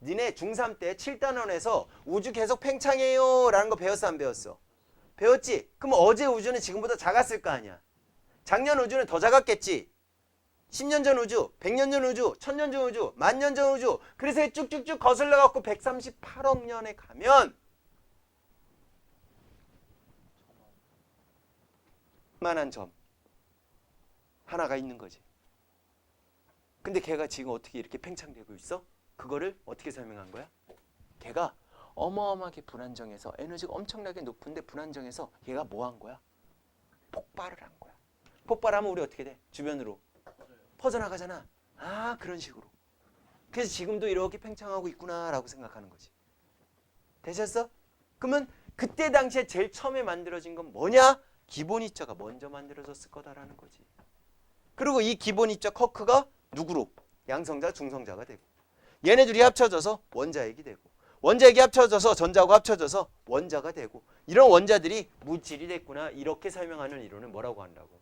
니네 중3 때 7단원에서 우주 계속 팽창해요 라는 거 배웠어 안 배웠어? 배웠지? 그럼 어제 우주는 지금보다 작았을 거 아니야. 작년 우주는 더 작았겠지. 10년 전 우주, 100년 전 우주, 1000년 전 우주, 10,000년 전 우주. 그래서 쭉쭉쭉 거슬러 갖고 138억 년에 가면 만한 점 하나가 있는 거지. 근데 걔가 지금 어떻게 이렇게 팽창되고 있어? 그거를 어떻게 설명한 거야? 걔가 어마어마하게 불안정해서 에너지가 엄청나게 높은데 불안정해서 얘가 뭐 한 거야? 폭발을 한 거야. 폭발하면 우리 어떻게 돼? 주변으로 퍼져나가잖아. 아, 그런 식으로. 그래서 지금도 이렇게 팽창하고 있구나 라고 생각하는 거지. 되셨어? 그러면 그때 당시에 제일 처음에 만들어진 건 뭐냐? 기본 입자가 먼저 만들어졌을 거다라는 거지. 그리고 이 기본 입자 쿼크가 누구로? 양성자, 중성자가 되고 얘네들이 합쳐져서 원자핵이 되고 원자핵이 합쳐져서 전자하고 합쳐져서 원자가 되고 이런 원자들이 물질이 됐구나. 이렇게 설명하는 이론을 뭐라고 한다고?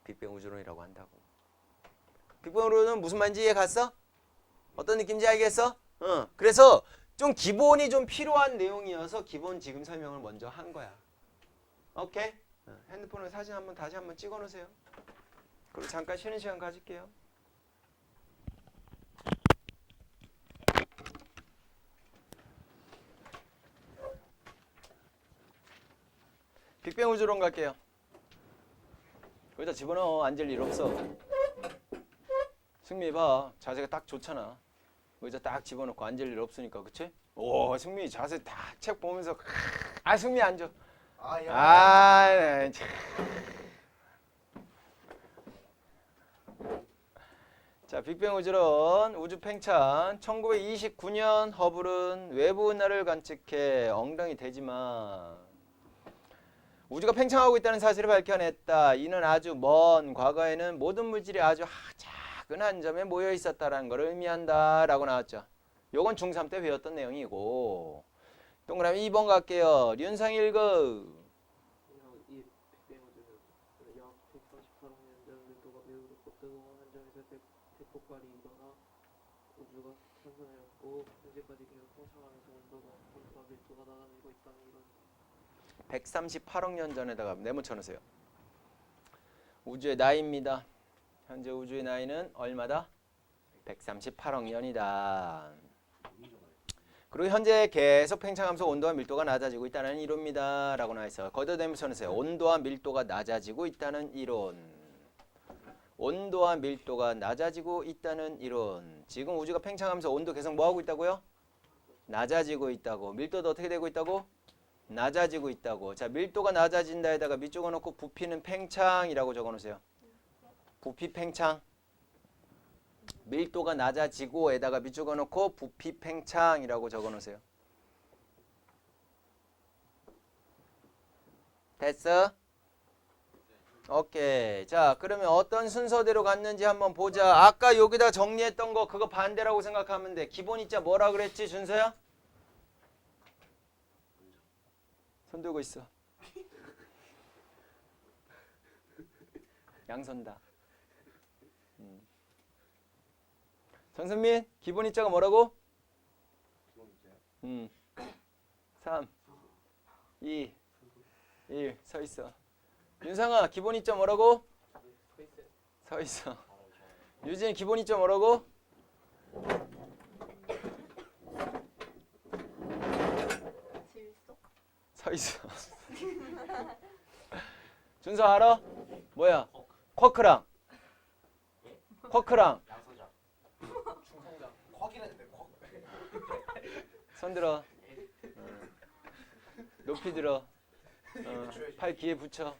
빅뱅 우주론이라고 한다고. 빅뱅 우주론은 무슨 말인지 이해 갔어? 어떤 느낌인지 알겠어? 그래서 좀 기본이 좀 필요한 내용이어서 기본 지금 설명을 먼저 한 거야. 오케이? 핸드폰에 사진 다시 한번 찍어 놓으세요. 그리고 잠깐 쉬는 시간 가질게요. 빅뱅 우주론 갈게요. 여기다 집어넣어. 앉을 일 없어. 승민이 봐. 자세가 딱 좋잖아. 의자 딱 집어넣고 앉을 일 없으니까. 그치? 오, 승민이 자세 딱 책 보면서 아, 승민이 앉아. 아, 예. 아, 참. 자, 빅뱅 우주론, 우주 팽창. 1929년 허블은 외부 은하를 관측해 엉덩이 대지마. 우주가 팽창하고 있다는 사실을 밝혀냈다. 이는 아주 먼 과거에는 모든 물질이 아주 작은 한 점에 모여 있었다라는 걸 의미한다 라고 나왔죠. 요건 중3 때 배웠던 내용이고. 동그라미 2번 갈게요. 륜상 읽어. 이 빅뱅 우주는 약 138억 년 전 밀도가 매우 높고 뜨거운 환경에서 대폭발이 일어나 우주가 탄생하였고 현재까지 계속 팽창하면서 온도가 밀도가 낮아지고 있다는 이론. 138억 년 전에다가 네모 쳐놓으세요. 우주의 나이입니다. 현재 우주의 나이는 얼마다? 138억 년이다. 그리고 현재 계속 팽창하면서 온도와 밀도가 낮아지고 있다는 이론입니다. 라고 나와있어요. 거기다 네모 쳐놓으세요. 온도와 밀도가 낮아지고 있다는 이론. 온도와 밀도가 낮아지고 있다는 이론. 지금 우주가 팽창하면서 온도 계속 뭐하고 있다고요? 낮아지고 있다고. 밀도도 어떻게 되고 있다고? 낮아지고 있다고. 자, 밀도가 낮아진다에다가 밑줄어 놓고 부피는 팽창이라고 적어 놓으세요. 부피 팽창. 밀도가 낮아지고에다가 밑줄어 놓고 부피 팽창이라고 적어 놓으세요. 됐어? 오케이. 자, 그러면 어떤 순서대로 갔는지 한번 보자. 아까 여기다 정리했던 거 그거 반대라고 생각하면 돼. 기본 입자 뭐라 그랬지, 준서야? 손 들고 있어. 양선다. 정선민, 기본 입자가 뭐라고? 기본 있어요? 3, 2, 1 서 있어. 윤상아 기본 입자 뭐라고? 서 있어요. 서 있어. 유진 기본 입자 뭐라고? 질소? 서 있어. 준서 알아? 뭐야? 쿼크랑 양서자. 중성장. 쿼기랬는데 쿼. 손 들어. 높이 들어. 팔 귀에 붙여.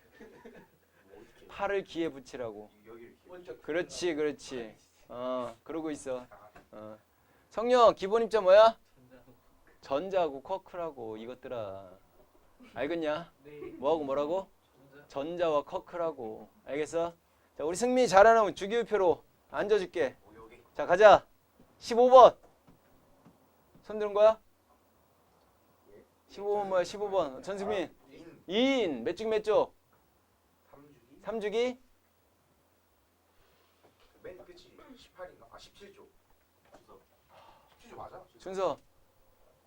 팔을 귀에 붙이라고. 여기를 원적. 그렇지, 그렇지. 그러고 있어. 성령 기본 입자 뭐야? 전자하고. 전자하고 쿼크라고 이것들아. 알겠냐? 네. 뭐하고 뭐라고? 전자. 전자와 쿼크라고. 알겠어? 자, 우리 승민이 잘하면 주기율표로 앉아줄게. 여기. 자, 가자. 15번. 손 드는 거야? 15번 뭐야? 15번. 전승민. 인 2인 몇 쭉 몇 쪽? 3주기. 3주기? 맨 끝이 18인가? 아 17조. 주석. 17조 맞아? 준서.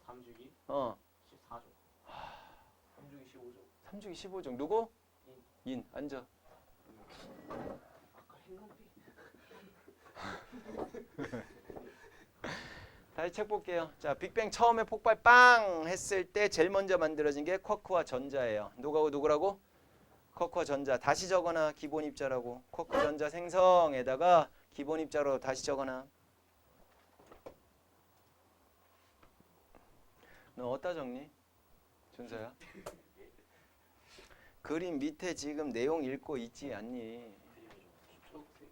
3주기 14조. 3주기 15조. 3주기 15종. 누구? 인. 앉아. 아까 했는데. 다시 책 볼게요. 자, 빅뱅 처음에 폭발 빵 했을 때 제일 먼저 만들어진 게 쿼크와 전자예요. 누구하고 누구라고? 쿼크와 전자. 다시 적어놔. 기본 입자라고. 쿼크 전자 생성에다가 기본 입자로 다시 적어놔. 너 어디다 적니? 준서야? 그림 밑에 지금 내용 읽고 있지 않니? 초록색.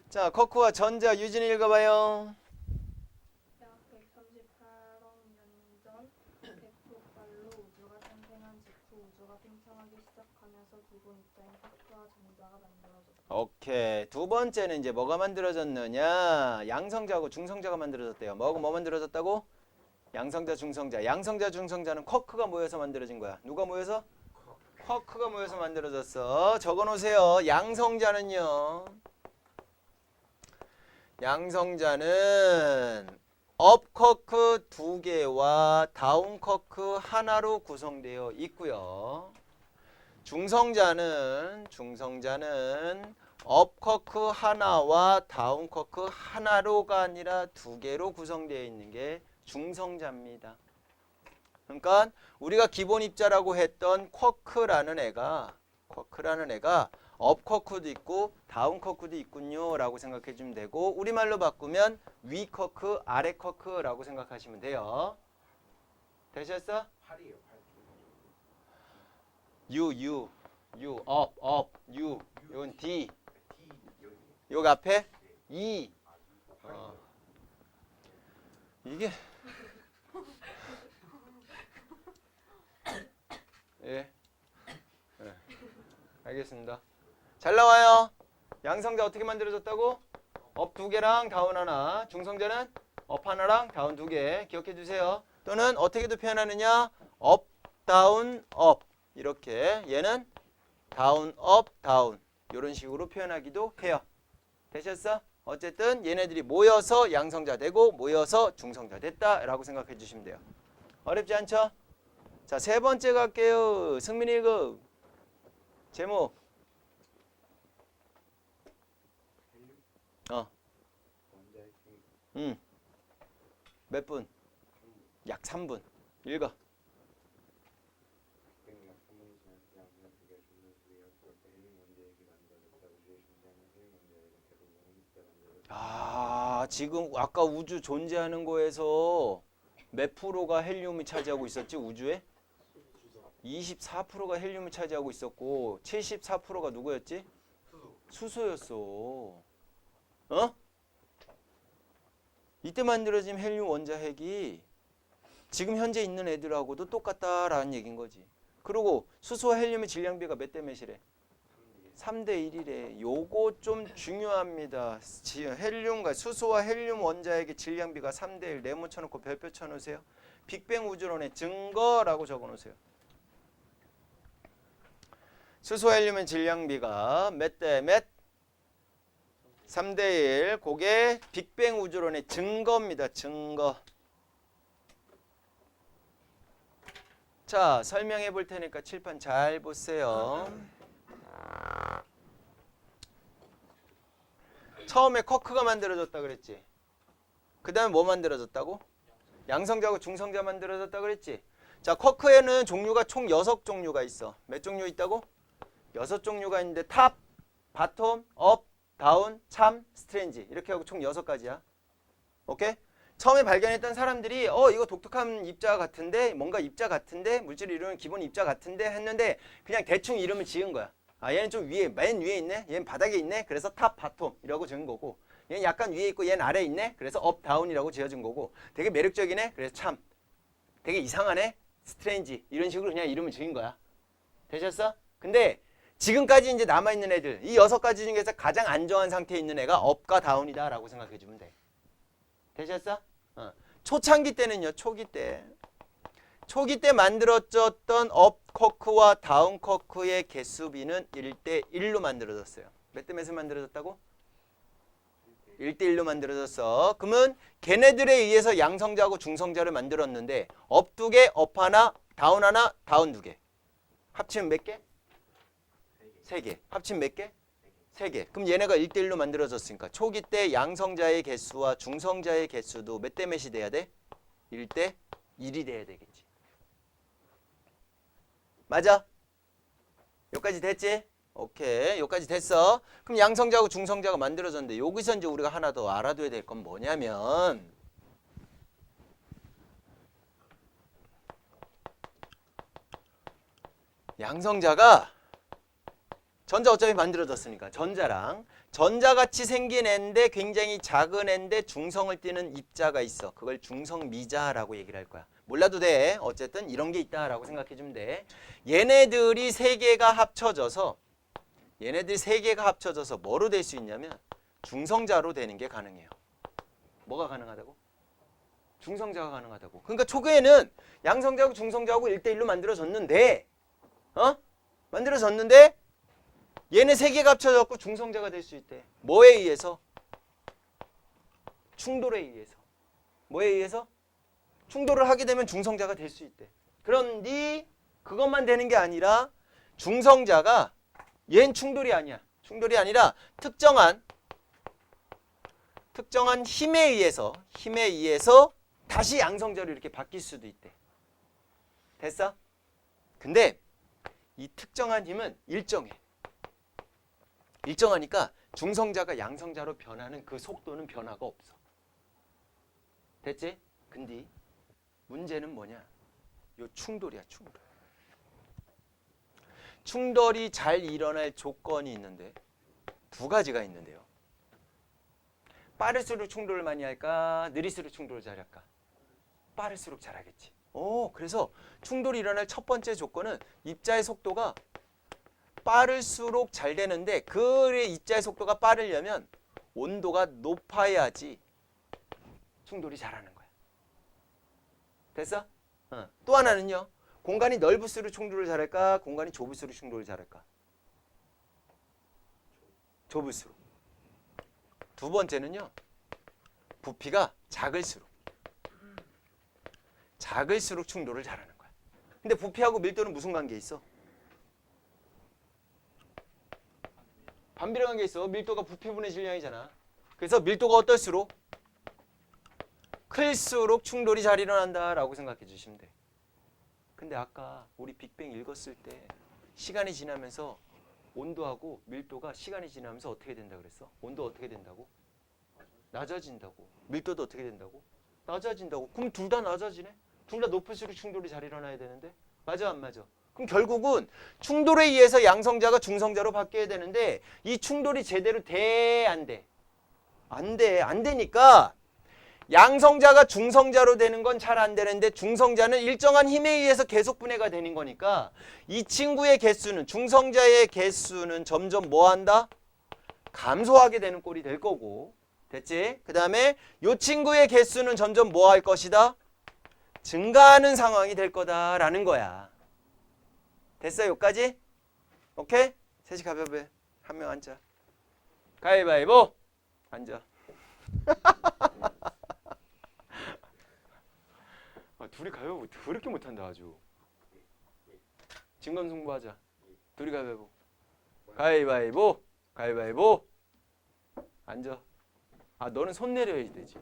자, 쿼크와 전자 유진이 읽어봐요. 약 138억 년 전 대폭발로 우주가 탄생한 직후 우주가 팽창하기 시작하면서 기본 입자인 쿼크와 전자가 만들어졌다. 오케이. 두 번째는 이제 뭐가 만들어졌느냐? 양성자하고 중성자가 만들어졌대요. 뭐하고 뭐 만들어졌다고? 양성자, 중성자. 양성자, 중성자는 쿼크가 모여서 만들어진 거야. 누가 모여서? 쿼크가 모여서 만들어졌어. 적어놓으세요. 양성자는요. 양성자는 업 쿼크 2개와 다운 쿼크 하나로 구성되어 있고요. 중성자는 업 쿼크 하나와 다운 쿼크 하나로가 아니라 2개로 구성되어 있는 게 중성자입니다. 그러니까 우리가 기본 입자라고 했던 쿼크라는 애가 업 쿼크도 있고 다운 쿼크도 있군요 라고 생각해 주면 되고, 우리말로 바꾸면 위 쿼크, 아래 쿼크라고 생각하시면 돼요. 되셨어? 8이에요. 8. U, 업, U, 이건 D, D 여기. 여기 앞에 E. 이게 예. 알겠습니다. 잘 나와요. 양성자 어떻게 만들어졌다고? 업 2개랑 다운 하나. 중성자는 업 하나랑 다운 2개. 기억해 주세요. 또는 어떻게도 표현하느냐? 업, 다운, 업. 이렇게. 얘는 다운, 업, 다운. 이런 식으로 표현하기도 해요. 되셨어? 어쨌든 얘네들이 모여서 양성자 되고 모여서 중성자 됐다라고 생각해 주시면 돼요. 어렵지 않죠? 자, 세 번째 갈게요. 승민이 읽어. 제목. 원자의 힘. 몇 분? 약 3분. 읽어. 빅뱅 약 3분이 지났을 때 아무나 두개 중력 두개 약속할 때 헬륨 원자의 힘이 만들어졌다. 우주에 존재하는 헬륨 원자의 힘 대부분 입자 만들어졌다. 지금 아까 우주 존재하는 거에서 몇 프로가 헬륨이 차지하고 있었지? 우주에? 24%가 헬륨을 차지하고 있었고 74%가 누구였지? 수소였어. 어? 이때 만들어진 헬륨 원자핵이 지금 현재 있는 애들하고도 똑같다라는 얘기인 거지. 그리고 수소와 헬륨의 질량비가 몇 대 몇이래? 3대 1이래. 요거 좀 중요합니다. 헬륨과 수소와 헬륨 원자핵의 질량비가 3대 1. 네모 쳐놓고 별표 쳐놓으세요. 빅뱅 우주론의 증거라고 적어놓으세요. 수소 헬륨의 질량비가 몇 대 몇? 3대 1. 그게 빅뱅 우주론의 증거입니다. 증거. 자, 설명해 볼 테니까 칠판 잘 보세요. 처음에 커크가 만들어졌다 그랬지. 그 다음에 뭐 만들어졌다고? 양성자하고 중성자 만들어졌다 그랬지. 자, 커크에는 종류가 총 6종류가 있어. 몇 종류 있다고? 6종류가 있는데 탑, 바텀, 업, 다운, 참, 스트레인지 이렇게 하고 총 6가지야. 오케이? 처음에 발견했던 사람들이 이거 독특한 입자 같은데 뭔가 입자 같은데 물질 이루는 기본 입자 같은데 했는데 그냥 대충 이름을 지은 거야. 아, 얘는 좀 위에 맨 위에 있네. 얘는 바닥에 있네. 그래서 탑, 바텀 이라고 지은 거고 얘는 약간 위에 있고 얘는 아래에 있네. 그래서 업, 다운이라고 지어준 거고 되게 매력적이네. 그래서 참 되게 이상하네. 스트레인지 이런 식으로 그냥 이름을 지은 거야. 되셨어? 근데 지금까지 이제 남아있는 애들 이 6가지 중에서 가장 안정한 상태에 있는 애가 업과 다운이다 라고 생각해주면 돼. 되셨어? 초창기 때는요. 초기 때 만들어졌던 업 커크와 다운 커크의 개수비는 1대1로 만들어졌어요. 몇 대 몇으로 만들어졌다고? 1대1로 만들어졌어. 그러면 걔네들에 의해서 양성자하고 중성자를 만들었는데 업 2개, 업 하나, 다운 하나, 다운 2개. 합치면 몇 개? 3개. 합치면 몇 개? 3개. 그럼 얘네가 1대1로 만들어졌으니까 초기 때 양성자의 개수와 중성자의 개수도 몇 대 몇이 돼야 돼? 1대 1이 돼야 되겠지. 맞아? 여기까지 됐지? 오케이. 여기까지 됐어. 그럼 양성자하고 중성자가 만들어졌는데 여기서 이제 우리가 하나 더 알아둬야 될 건 뭐냐면 양성자가 전자 어차피 만들어졌으니까 전자같이 생긴 애인데 굉장히 작은 애인데 중성을 띠는 입자가 있어. 그걸 중성미자라고 얘기를 할 거야. 몰라도 돼. 어쨌든 이런 게 있다라고 생각해주면 돼. 얘네들이 3개가 합쳐져서 뭐로 될 수 있냐면 중성자로 되는 게 가능해요. 뭐가 가능하다고? 중성자가 가능하다고. 그러니까 초기에는 양성자하고 중성자하고 1대1로 만들어졌는데 얘네 3개가 합쳐졌고 중성자가 될 수 있대. 뭐에 의해서? 충돌에 의해서. 뭐에 의해서? 충돌을 하게 되면 중성자가 될 수 있대. 그런데 그것만 되는 게 아니라 중성자가 얘는 충돌이 아니야. 충돌이 아니라 특정한 힘에 의해서 다시 양성자로 이렇게 바뀔 수도 있대. 됐어? 근데 이 특정한 힘은 일정하니까 중성자가 양성자로 변하는 그 속도는 변화가 없어. 됐지? 근데 문제는 뭐냐? 요 충돌이야, 충돌. 충돌이 잘 일어날 조건이 있는데 2가지가 있는데요. 빠를수록 충돌을 많이 할까? 느릴수록 충돌을 잘할까? 빠를수록 잘하겠지. 그래서 충돌이 일어날 첫 번째 조건은 입자의 속도가 빠를수록 잘 되는데 그 입자의 속도가 빠르려면 온도가 높아야지 충돌이 잘하는 거야. 됐어? 또 하나는요. 공간이 넓을수록 충돌을 잘할까? 공간이 좁을수록 충돌을 잘할까? 좁을수록. 2번째는요. 부피가 작을수록 충돌을 잘하는 거야. 근데 부피하고 밀도는 무슨 관계 있어? 반비례 관계 있어. 밀도가 부피분의 질량이잖아. 그래서 밀도가 어떨수록? 클수록 충돌이 잘 일어난다라고 생각해 주시면 돼. 근데 아까 우리 빅뱅 읽었을 때 시간이 지나면서 온도하고 밀도가 시간이 지나면서 어떻게 된다 그랬어? 온도 어떻게 된다고? 낮아진다고. 밀도도 어떻게 된다고? 낮아진다고. 그럼 둘 다 낮아지네? 둘 다 높을수록 충돌이 잘 일어나야 되는데? 맞아 안 맞아? 그럼 결국은 충돌에 의해서 양성자가 중성자로 바뀌어야 되는데 이 충돌이 제대로 돼? 안 돼? 안 돼. 안 되니까 양성자가 중성자로 되는 건 잘 안 되는데 중성자는 일정한 힘에 의해서 계속 분해가 되는 거니까 이 친구의 개수는 중성자의 개수는 점점 뭐 한다? 감소하게 되는 꼴이 될 거고. 됐지? 그 다음에 이 친구의 개수는 점점 뭐 할 것이다? 증가하는 상황이 될 거다라는 거야. 됐어? 여기까지? 오케이? 셋이 가볍게 한 명 앉자. 가위바위보 앉아. 둘이 가위바위보 더럽게 못한다 아주. 진검승부하자. 둘이 가위바위보. 가위바위보. 가위바위보. 앉아. 아 너는 손 내려야 되지.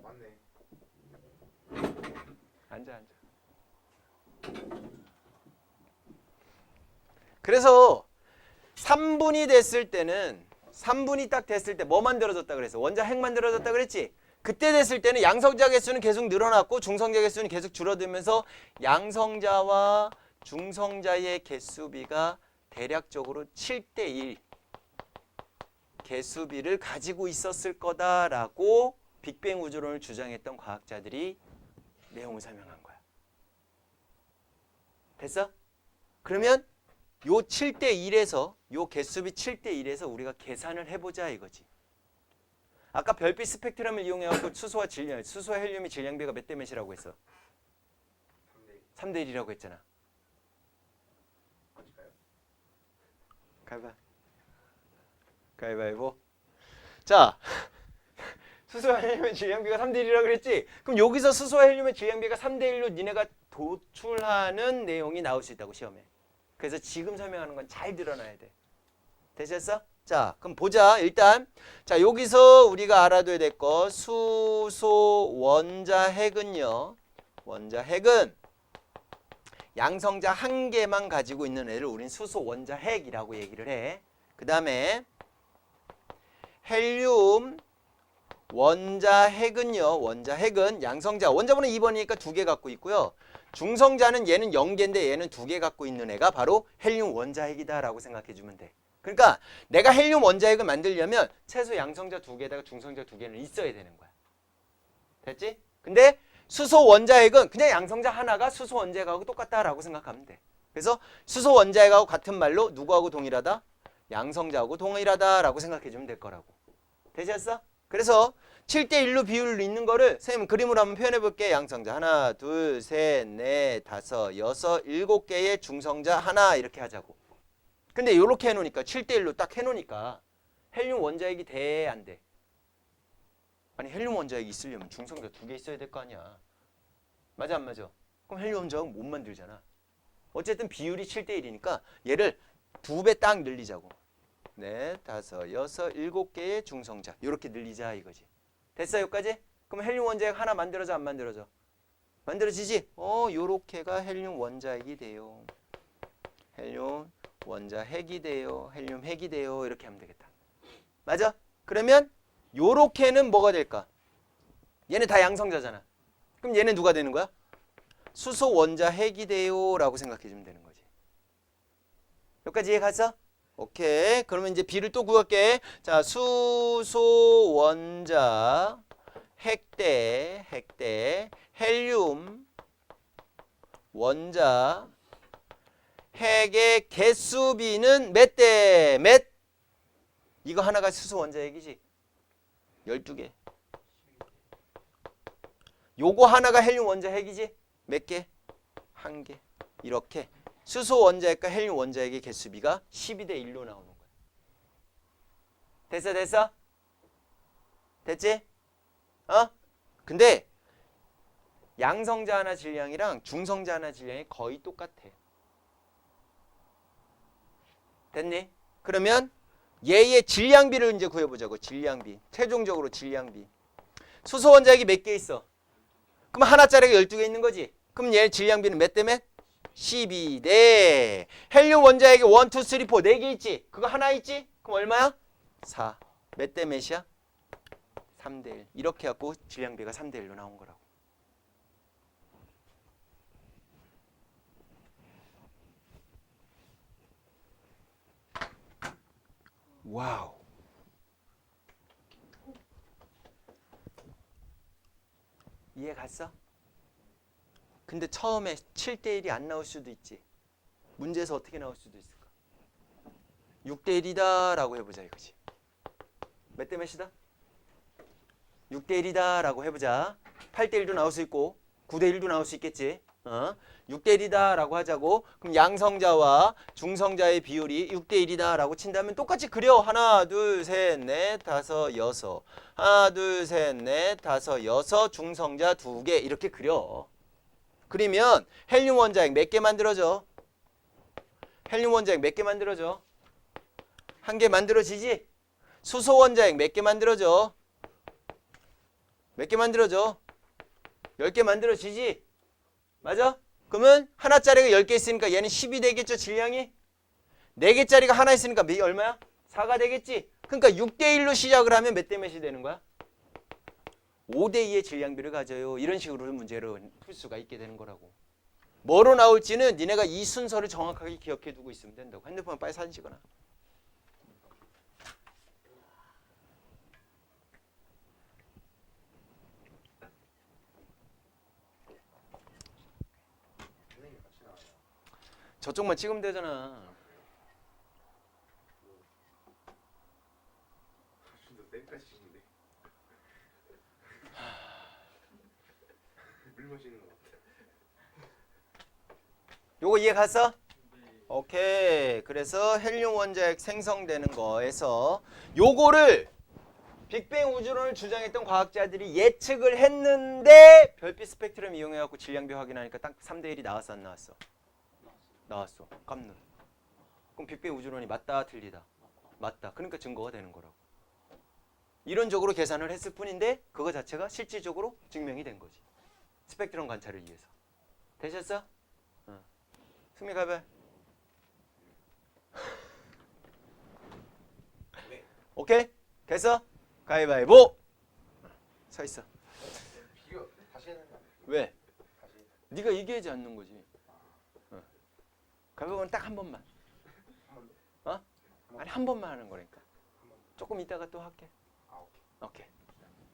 맞네. 앉아. 그래서 3분이 됐을 때는 3분이 딱 됐을 때 뭐 만들어졌다 그랬어? 원자핵 만들어졌다 그랬지? 그때 됐을 때는 양성자 개수는 계속 늘어났고 중성자 개수는 계속 줄어들면서 양성자와 중성자의 개수비가 대략적으로 7대1 개수비를 가지고 있었을 거다라고 빅뱅 우주론을 주장했던 과학자들이 내용을 설명한 거야. 됐어? 그러면 요 7대1에서 요 개수비 7대1에서 우리가 계산을 해보자 이거지. 아까 별빛 스펙트럼을 이용해갖고 수소와 헬륨의 질량비가 몇 대 몇이라고 했어? 3대 1이라고 했잖아. 가위바위보. 자, 수소와 헬륨의 질량비가 3대 1이라고 그랬지? 그럼 여기서 수소와 헬륨의 질량비가 3대 1로 니네가 도출하는 내용이 나올 수 있다고 시험에. 그래서 지금 설명하는 건 잘 드러나야 돼. 되셨어? 자, 그럼 보자. 일단 자 여기서 우리가 알아둬야 될 거 수소 원자핵은요. 원자핵은 양성자 한 개만 가지고 있는 애를 우린 수소 원자핵이라고 얘기를 해. 그 다음에 헬륨 원자핵은요. 원자핵은 양성자 원자번호 2번이니까 2개 갖고 있고요. 중성자는 얘는 0개인데 얘는 2개 갖고 있는 애가 바로 헬륨 원자핵이다라고 생각해 주면 돼. 그러니까 내가 헬륨 원자핵을 만들려면 최소 양성자 2개에다가 중성자 2개는 있어야 되는 거야. 됐지? 근데 수소 원자핵은 그냥 양성자 하나가 수소 원자핵하고 똑같다라고 생각하면 돼. 그래서 수소 원자핵하고 같은 말로 누구하고 동일하다? 양성자하고 동일하다라고 생각해 주면 될 거라고. 되셨어? 그래서 7대1로 비율을 있는 거를 선생님 그림으로 한번 표현해 볼게. 양성자 하나, 둘, 셋, 넷, 다섯, 여섯, 7개의 중성자 하나 이렇게 하자고. 근데 이렇게 해놓으니까 7대1로 딱 해놓으니까 헬륨 원자핵이 돼? 안 돼? 아니 헬륨 원자핵이 있으려면 중성자 2개 있어야 될 거 아니야. 맞아 안 맞아? 그럼 헬륨 원자핵은 못 만들잖아. 어쨌든 비율이 7대1이니까 얘를 2배 딱 늘리자고. 넷, 다섯, 여섯, 7개의 중성자 이렇게 늘리자 이거지. 됐어 여기까지? 그럼 헬륨 원자핵 하나 만들어져 안 만들어져? 만들어지지? 요렇게가 헬륨 원자핵이 돼요. 헬륨 원자핵이 돼요. 헬륨 핵이 돼요. 이렇게 하면 되겠다. 맞아? 그러면 요렇게는 뭐가 될까? 얘는 다 양성자잖아. 그럼 얘는 누가 되는 거야? 수소 원자핵이 돼요 라고 생각해 주면 되는 거지. 여기까지 이해 갔어? 오케이. 그러면 이제 B를 또 구할게. 자, 수소 원자 핵대 헬륨 원자 핵의 개수비는 몇 대 몇? 이거 하나가 수소 원자핵이지. 12개. 요거 하나가 헬륨 원자핵이지. 몇 개? 1개. 이렇게 수소 원자핵과 헬륨 원자핵의 개수비가 12대 1로 나오는 거야. 됐어? 됐지? 근데 양성자 하나 질량이랑 중성자 하나 질량이 거의 똑같아. 됐니? 그러면 얘의 질량비를 이제 구해보자고. 질량비. 최종적으로 질량비. 수소 원자핵이 몇 개 있어? 그럼 하나짜리가 12개 있는 거지. 그럼 얘 질량비는 몇 대 몇? 12대. 헬륨 원자핵이 1, 2, 3, 4 4개 있지? 그거 하나 있지? 그럼 얼마야? 4. 몇 대 몇이야? 3대 1. 이렇게 갖고 질량비가 3대 1로 나온 거라고. 와우. 이해 갔어? 근데 처음에 7대 1이 안 나올 수도 있지. 문제에서 어떻게 나올 수도 있을까? 6대 1이다 라고 해보자 이거지. 몇 대 몇이다? 6대 1이다 라고 해보자. 8대 1도 나올 수 있고 9대 1도 나올 수 있겠지. 6대 1이다 라고 하자고. 그럼 양성자와 중성자의 비율이 6대 1이다 라고 친다면 똑같이 그려. 하나 둘 셋 넷 다섯 여섯. 하나 둘 셋 넷 다섯 여섯. 중성자 2개 이렇게 그려. 그러면 헬륨 원자핵 몇 개 만들어져? 헬륨 원자핵 몇 개 만들어져? 한 개 만들어지지? 수소 원자핵 몇 개 만들어져? 몇 개 만들어져? 10개 만들어지지? 맞아? 그러면 하나짜리가 10개 있으니까 얘는 10이 되겠죠, 질량이? 4개짜리가 하나 있으니까 얼마야? 4가 되겠지? 그러니까 6대1로 시작을 하면 몇 대 몇이 되는 거야? 5대2의 질량비를 가져요. 이런 식으로 문제를 풀 수가 있게 되는 거라고. 뭐로 나올지는 니네가 이 순서를 정확하게 기억해 두고 있으면 된다고. 핸드폰 빨리 사진 찍어놔. 선생님 같이 나와요. 저쪽만 찍으면 되잖아. 좀더 쌤까지 찍는데. 물 마시는 거 같아. 요거 이해 갔어? 오케이. 그래서 헬륨 원자핵 생성되는 거에서 요거를 빅뱅 우주론을 주장했던 과학자들이 예측을 했는데 별빛 스펙트럼 이용해갖고 질량비 확인하니까 딱 3대1이 나왔어 안 나왔어? 나왔어. 깜놀. 그럼 빅뱅 우주론이 맞다 틀리다? 맞다. 그러니까 증거가 되는 거라고. 이론적으로 계산을 했을 뿐인데 그거 자체가 실질적으로 증명이 된 거지. 스펙트럼 관찰을 위해서. 되셨어? 승리 가봐. 오케이? 됐어? 가위바위보. 서 있어. 비교 다시 해야 되는 거 아니에요? 왜? 다시. 네가 얘기하지 않는 거지. 가위바위보는 딱 한 번만. 어? 아니 한 번만 하는 거니까. 조금 이따가 또 할게. 아 오케이. 오케이.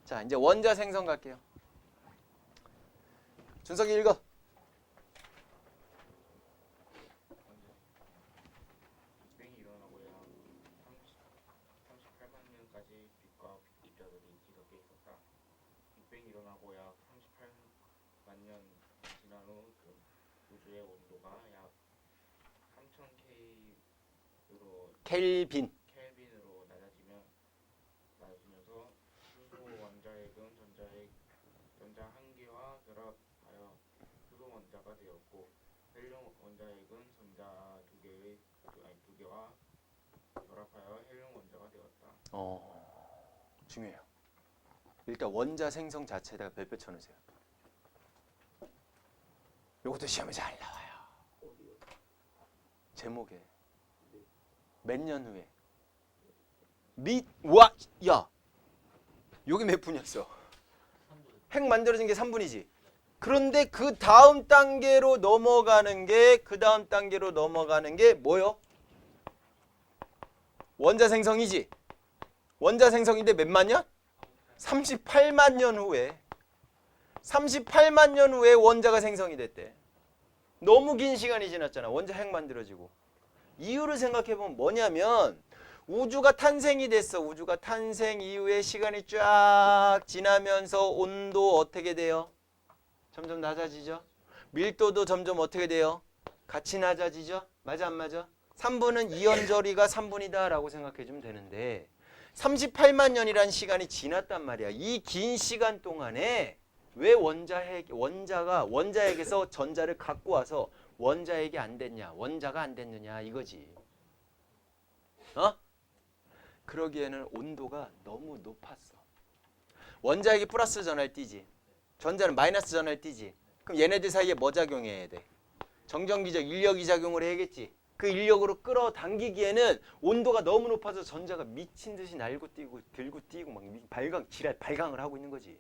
자 이제 원자 생성 갈게요. 준석이 읽어. 빅뱅이 일어나고야 38만 년까지 빛과 입자들이 뒤섞여 있었다. 빅뱅이 일어나고야 38만 년 지난 후 그 우주의 온도가 약 3000K로 켈빈으로 낮아지면서 수소 원자핵은 전자 한 개와 결합하여 수소 원자가 되었고 헬륨 원자핵은 전자 두 개와 결합하여 헬륨 원자가 되었다. 중요해요. 일단 원자 생성 자체에다가 별표 쳐놓으세요. 요것도 시험에 잘 나와요. 제목에 몇 년 후에 야 요게 몇 분이었어? 핵 만들어진 게 3분이지. 그런데 그 다음 단계로 넘어가는 게 뭐요? 원자 생성이지. 원자 생성인데 몇만 년? 38만 년 후에 38만 년 후에 원자가 생성이 됐대. 너무 긴 시간이 지났잖아. 원자 핵 만들어지고. 이유를 생각해보면 뭐냐면 우주가 탄생이 됐어. 우주가 탄생 이후에 시간이 쫙 지나면서 온도 어떻게 돼요? 점점 낮아지죠. 밀도도 점점 어떻게 돼요? 같이 낮아지죠. 맞아 안 맞아? 3분은 이온저리가 3분이다 라고 생각해주면 되는데 38만 년이라는 시간이 지났단 말이야. 이 긴 시간 동안에 왜 원자핵에서 전자를 갖고 와서 원자핵이 안 됐냐, 원자가 안 됐느냐 이거지. 그러기에는 온도가 너무 높았어. 원자핵이 플러스 전하를 띠지. 전자는 마이너스 전하를 띠지. 그럼 얘네들 사이에 뭐 작용해야 돼? 정전기적 인력이 작용을 해야겠지. 그 인력으로 끌어당기기에는 온도가 너무 높아서 전자가 미친 듯이 날고 뛰고 들고 뛰고 막 지랄 발광을 하고 있는 거지.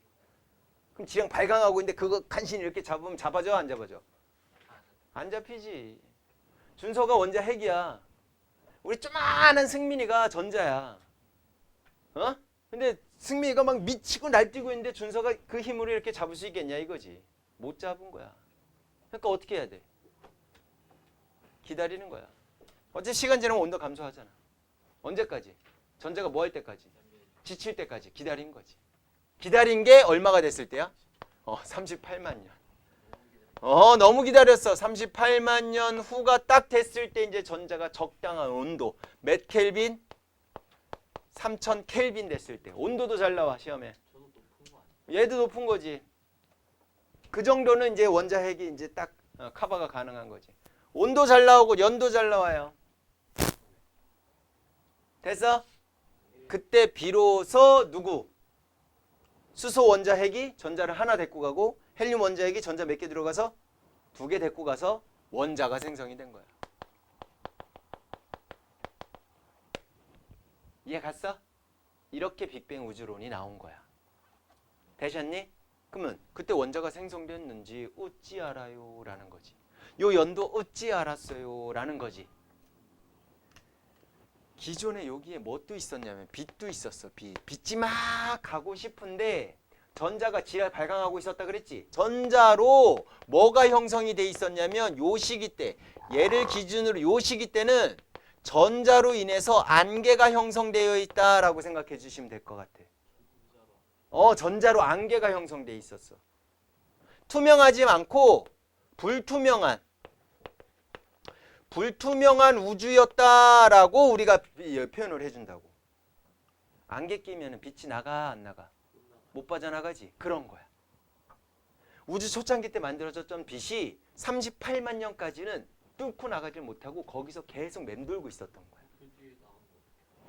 그럼 지랑 발광하고 있는데 그거 간신히 이렇게 잡으면 잡아져 안 잡아져? 안 잡히지. 준서가 원자 핵이야. 우리 조만한 승민이가 전자야. 근데 승민이가 막 미치고 날뛰고 있는데 준서가 그 힘으로 이렇게 잡을 수 있겠냐 이거지. 못 잡은 거야. 그러니까 어떻게 해야 돼? 기다리는 거야. 어차피 시간 지나면 온도 감소하잖아. 언제까지? 전자가 뭐 할 때까지? 지칠 때까지 기다린 거지. 기다린 게 얼마가 됐을 때야? 38만 년. 너무 기다렸어. 38만 년 후가 딱 됐을 때 이제 전자가 적당한 온도. 몇 켈빈? 3000 켈빈 됐을 때. 온도도 잘 나와 시험에. 얘도 높은 거지. 그 정도는 이제 원자핵이 이제 딱 커버가 가능한 거지. 온도 잘 나오고 연도 잘 나와요. 됐어? 그때 비로소 누구? 수소 원자 핵이 전자를 하나 데리고 가고 헬륨 원자 핵이 전자 몇 개 들어가서 2개 데리고 가서 원자가 생성이 된 거야. 이해 갔어? 이렇게 빅뱅 우주론이 나온 거야. 되셨니? 그러면 그때 원자가 생성됐는지 어찌 알아요? 라는 거지. 요 연도 어찌 알았어요? 라는 거지. 기존에 여기에 뭣도 있었냐면 빛도 있었어. 빛이 막 가고 싶은데 전자가 지하 발광하고 있었다 그랬지. 전자로 뭐가 형성이 돼 있었냐면 요 시기 때, 얘를 기준으로 요 시기 때는 전자로 인해서 안개가 형성되어 있다라고 생각해 주시면 될 것 같아. 전자로 안개가 형성돼 있었어. 투명하지 않고 불투명한 우주였다라고 우리가 표현을 해준다고. 안개 끼면 빛이 나가 안 나가? 못 빠져나가지. 그런 거야. 우주 초창기 때 만들어졌던 빛이 38만 년까지는 뚫고 나가질 못하고 거기서 계속 맴돌고 있었던 거야.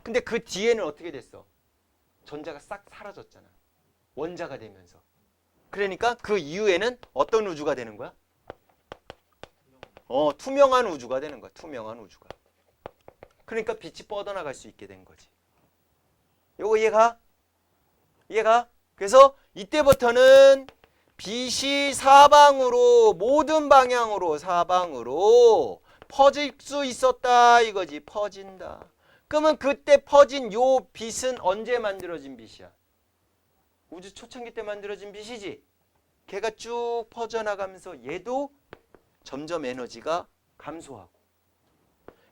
근데 그 뒤에는 어떻게 됐어? 전자가 싹 사라졌잖아. 원자가 되면서. 그러니까 그 이후에는 어떤 우주가 되는 거야? 투명한 우주가 되는 거야. 투명한 우주가. 그러니까 빛이 뻗어나갈 수 있게 된 거지. 요거 이해가? 이해가? 그래서 이때부터는 빛이 사방으로 모든 방향으로 사방으로 퍼질 수 있었다 이거지. 퍼진다. 그러면 그때 퍼진 요 빛은 언제 만들어진 빛이야? 우주 초창기 때 만들어진 빛이지. 걔가 쭉 퍼져나가면서 얘도 점점 에너지가 감소하고,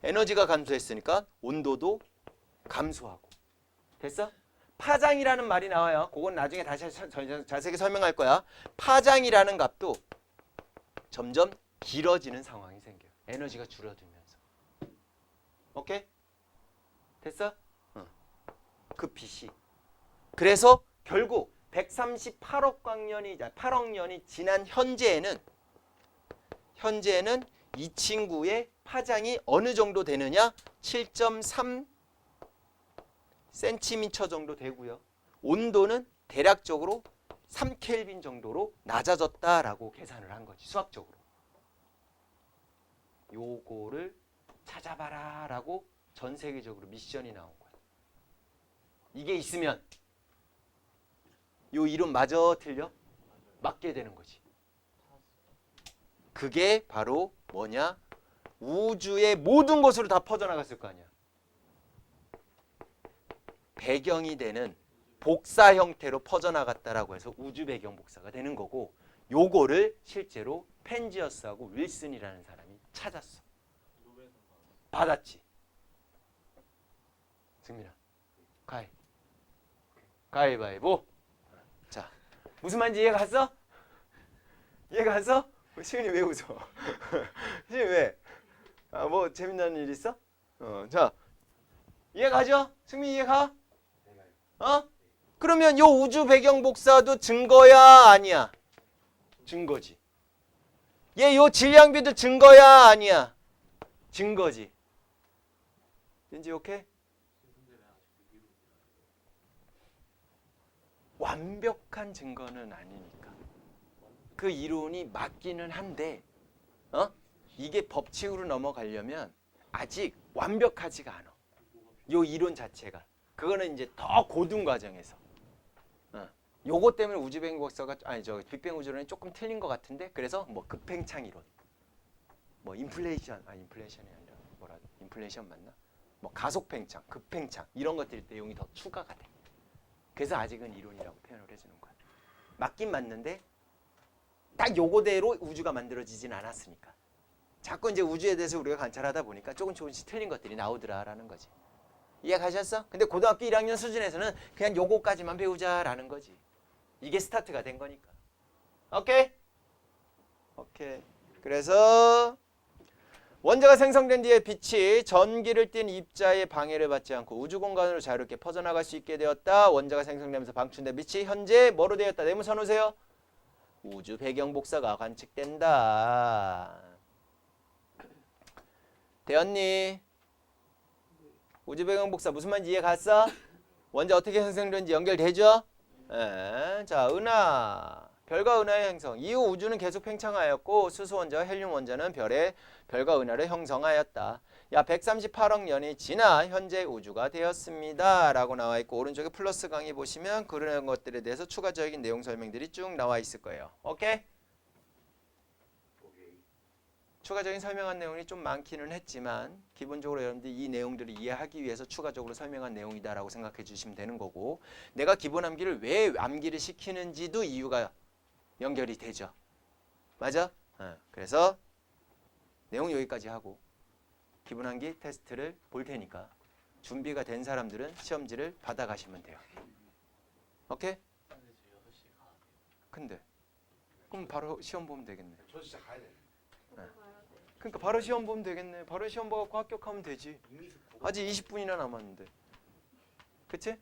에너지가 감소했으니까 온도도 감소하고. 됐어? 파장이라는 말이 나와요. 그건 나중에 다시 자세히 설명할 거야. 파장이라는 값도 점점 길어지는 상황이 생겨요. 에너지가 줄어들면서. 오케이? 됐어? 그 빛이. 그래서 결국 138억 광년이 8억 년이 지난 현재에는 이 친구의 파장이 어느 정도 되느냐? 7.3 cm 정도 되고요. 온도는 대략적으로 3켈빈 정도로 낮아졌다라고 계산을 한 거지. 수학적으로. 요거를 찾아봐라 라고 전 세계적으로 미션이 나온 거야. 이게 있으면 요 이론 마저 틀려? 맞게 되는 거지. 그게 바로 뭐냐? 우주의 모든 곳으로 다 퍼져나갔을 거 아니야. 배경이 되는 복사 형태로 퍼져나갔다라고 해서 우주 배경 복사가 되는 거고, 요거를 실제로 펜지어스하고 윌슨이라는 사람이 찾았어. 받았지. 승민아, 가위바위보. 자, 무슨 말인지 이해 갔어? 이해 갔어? 시은이 왜 웃어? 시은이 왜? 뭐 재밌는 일 있어? 자, 이해 가죠? 승민 이해 가? 그러면 요 우주 배경 복사도 증거야 아니야? 증거지. 얘 요 질량비도 증거야 아니야? 증거지. 이제 오케이? 완벽한 증거는 아니니까. 그 이론이 맞기는 한데 이게 법칙으로 넘어가려면 아직 완벽하지가 않아. 요 이론 자체가. 그거는 이제 더 고등 과정에서. 요거 때문에 우주뱅 복사가 빅뱅 우주론이 조금 틀린 것 같은데, 그래서 뭐 급팽창 이론, 뭐 인플레이션이 아니라 인플레이션 맞나? 뭐 가속팽창, 급팽창 이런 것들 내용이 더 추가가 돼. 그래서 아직은 이론이라고 표현을 해주는 거야. 맞긴 맞는데 딱 요거대로 우주가 만들어지진 않았으니까. 자꾸 이제 우주에 대해서 우리가 관찰하다 보니까 조금씩 틀린 것들이 나오더라라는 거지. 이해 가셨어? 근데 고등학교 1학년 수준에서는 그냥 요거까지만 배우자라는 거지. 이게 스타트가 된 거니까. 오케이? 오케이. 그래서 원자가 생성된 뒤에 빛이 전기를 띤 입자의 방해를 받지 않고 우주 공간으로 자유롭게 퍼져나갈 수 있게 되었다. 원자가 생성되면서 방출된 빛이 현재 뭐로 되었다? 네모 쳐놓으세요. 우주 배경 복사가 관측된다. 되었니? 우주 배경 복사 무슨 말인지 이해 갔어? 원자 어떻게 형성되는지 연결되죠? 예. 자, 은하. 별과 은하의 형성. 이후 우주는 계속 팽창하였고 수소 원자와 헬륨 원자는 별과 은하를 형성하였다. 야, 138억 년이 지나 현재 우주가 되었습니다. 라고 나와 있고 오른쪽에 플러스 강의 보시면 그런 것들에 대해서 추가적인 내용 설명들이 쭉 나와 있을 거예요. 오케이? 오케이. 추가적인 설명한 내용이 좀 많기는 했지만 기본적으로 여러분들이 이 내용들을 이해하기 위해서 추가적으로 설명한 내용이다라고 생각해 주시면 되는 거고 내가 기본 암기를 왜 암기를 시키는지도 이유가 연결이 되죠. 맞아? 그래서 내용 여기까지 하고 기본 암기 테스트를 볼 테니까 준비가 된 사람들은 시험지를 받아가시면 돼요. 오케이? 근데 그럼 바로 시험 보면 되겠네. 저 진짜 가야 돼. 가야 돼. 그러니까 바로 시험 보면 되겠네. 바로 시험 보고 합격하면 되지. 이미 아직 20분이나 남았는데. 그치?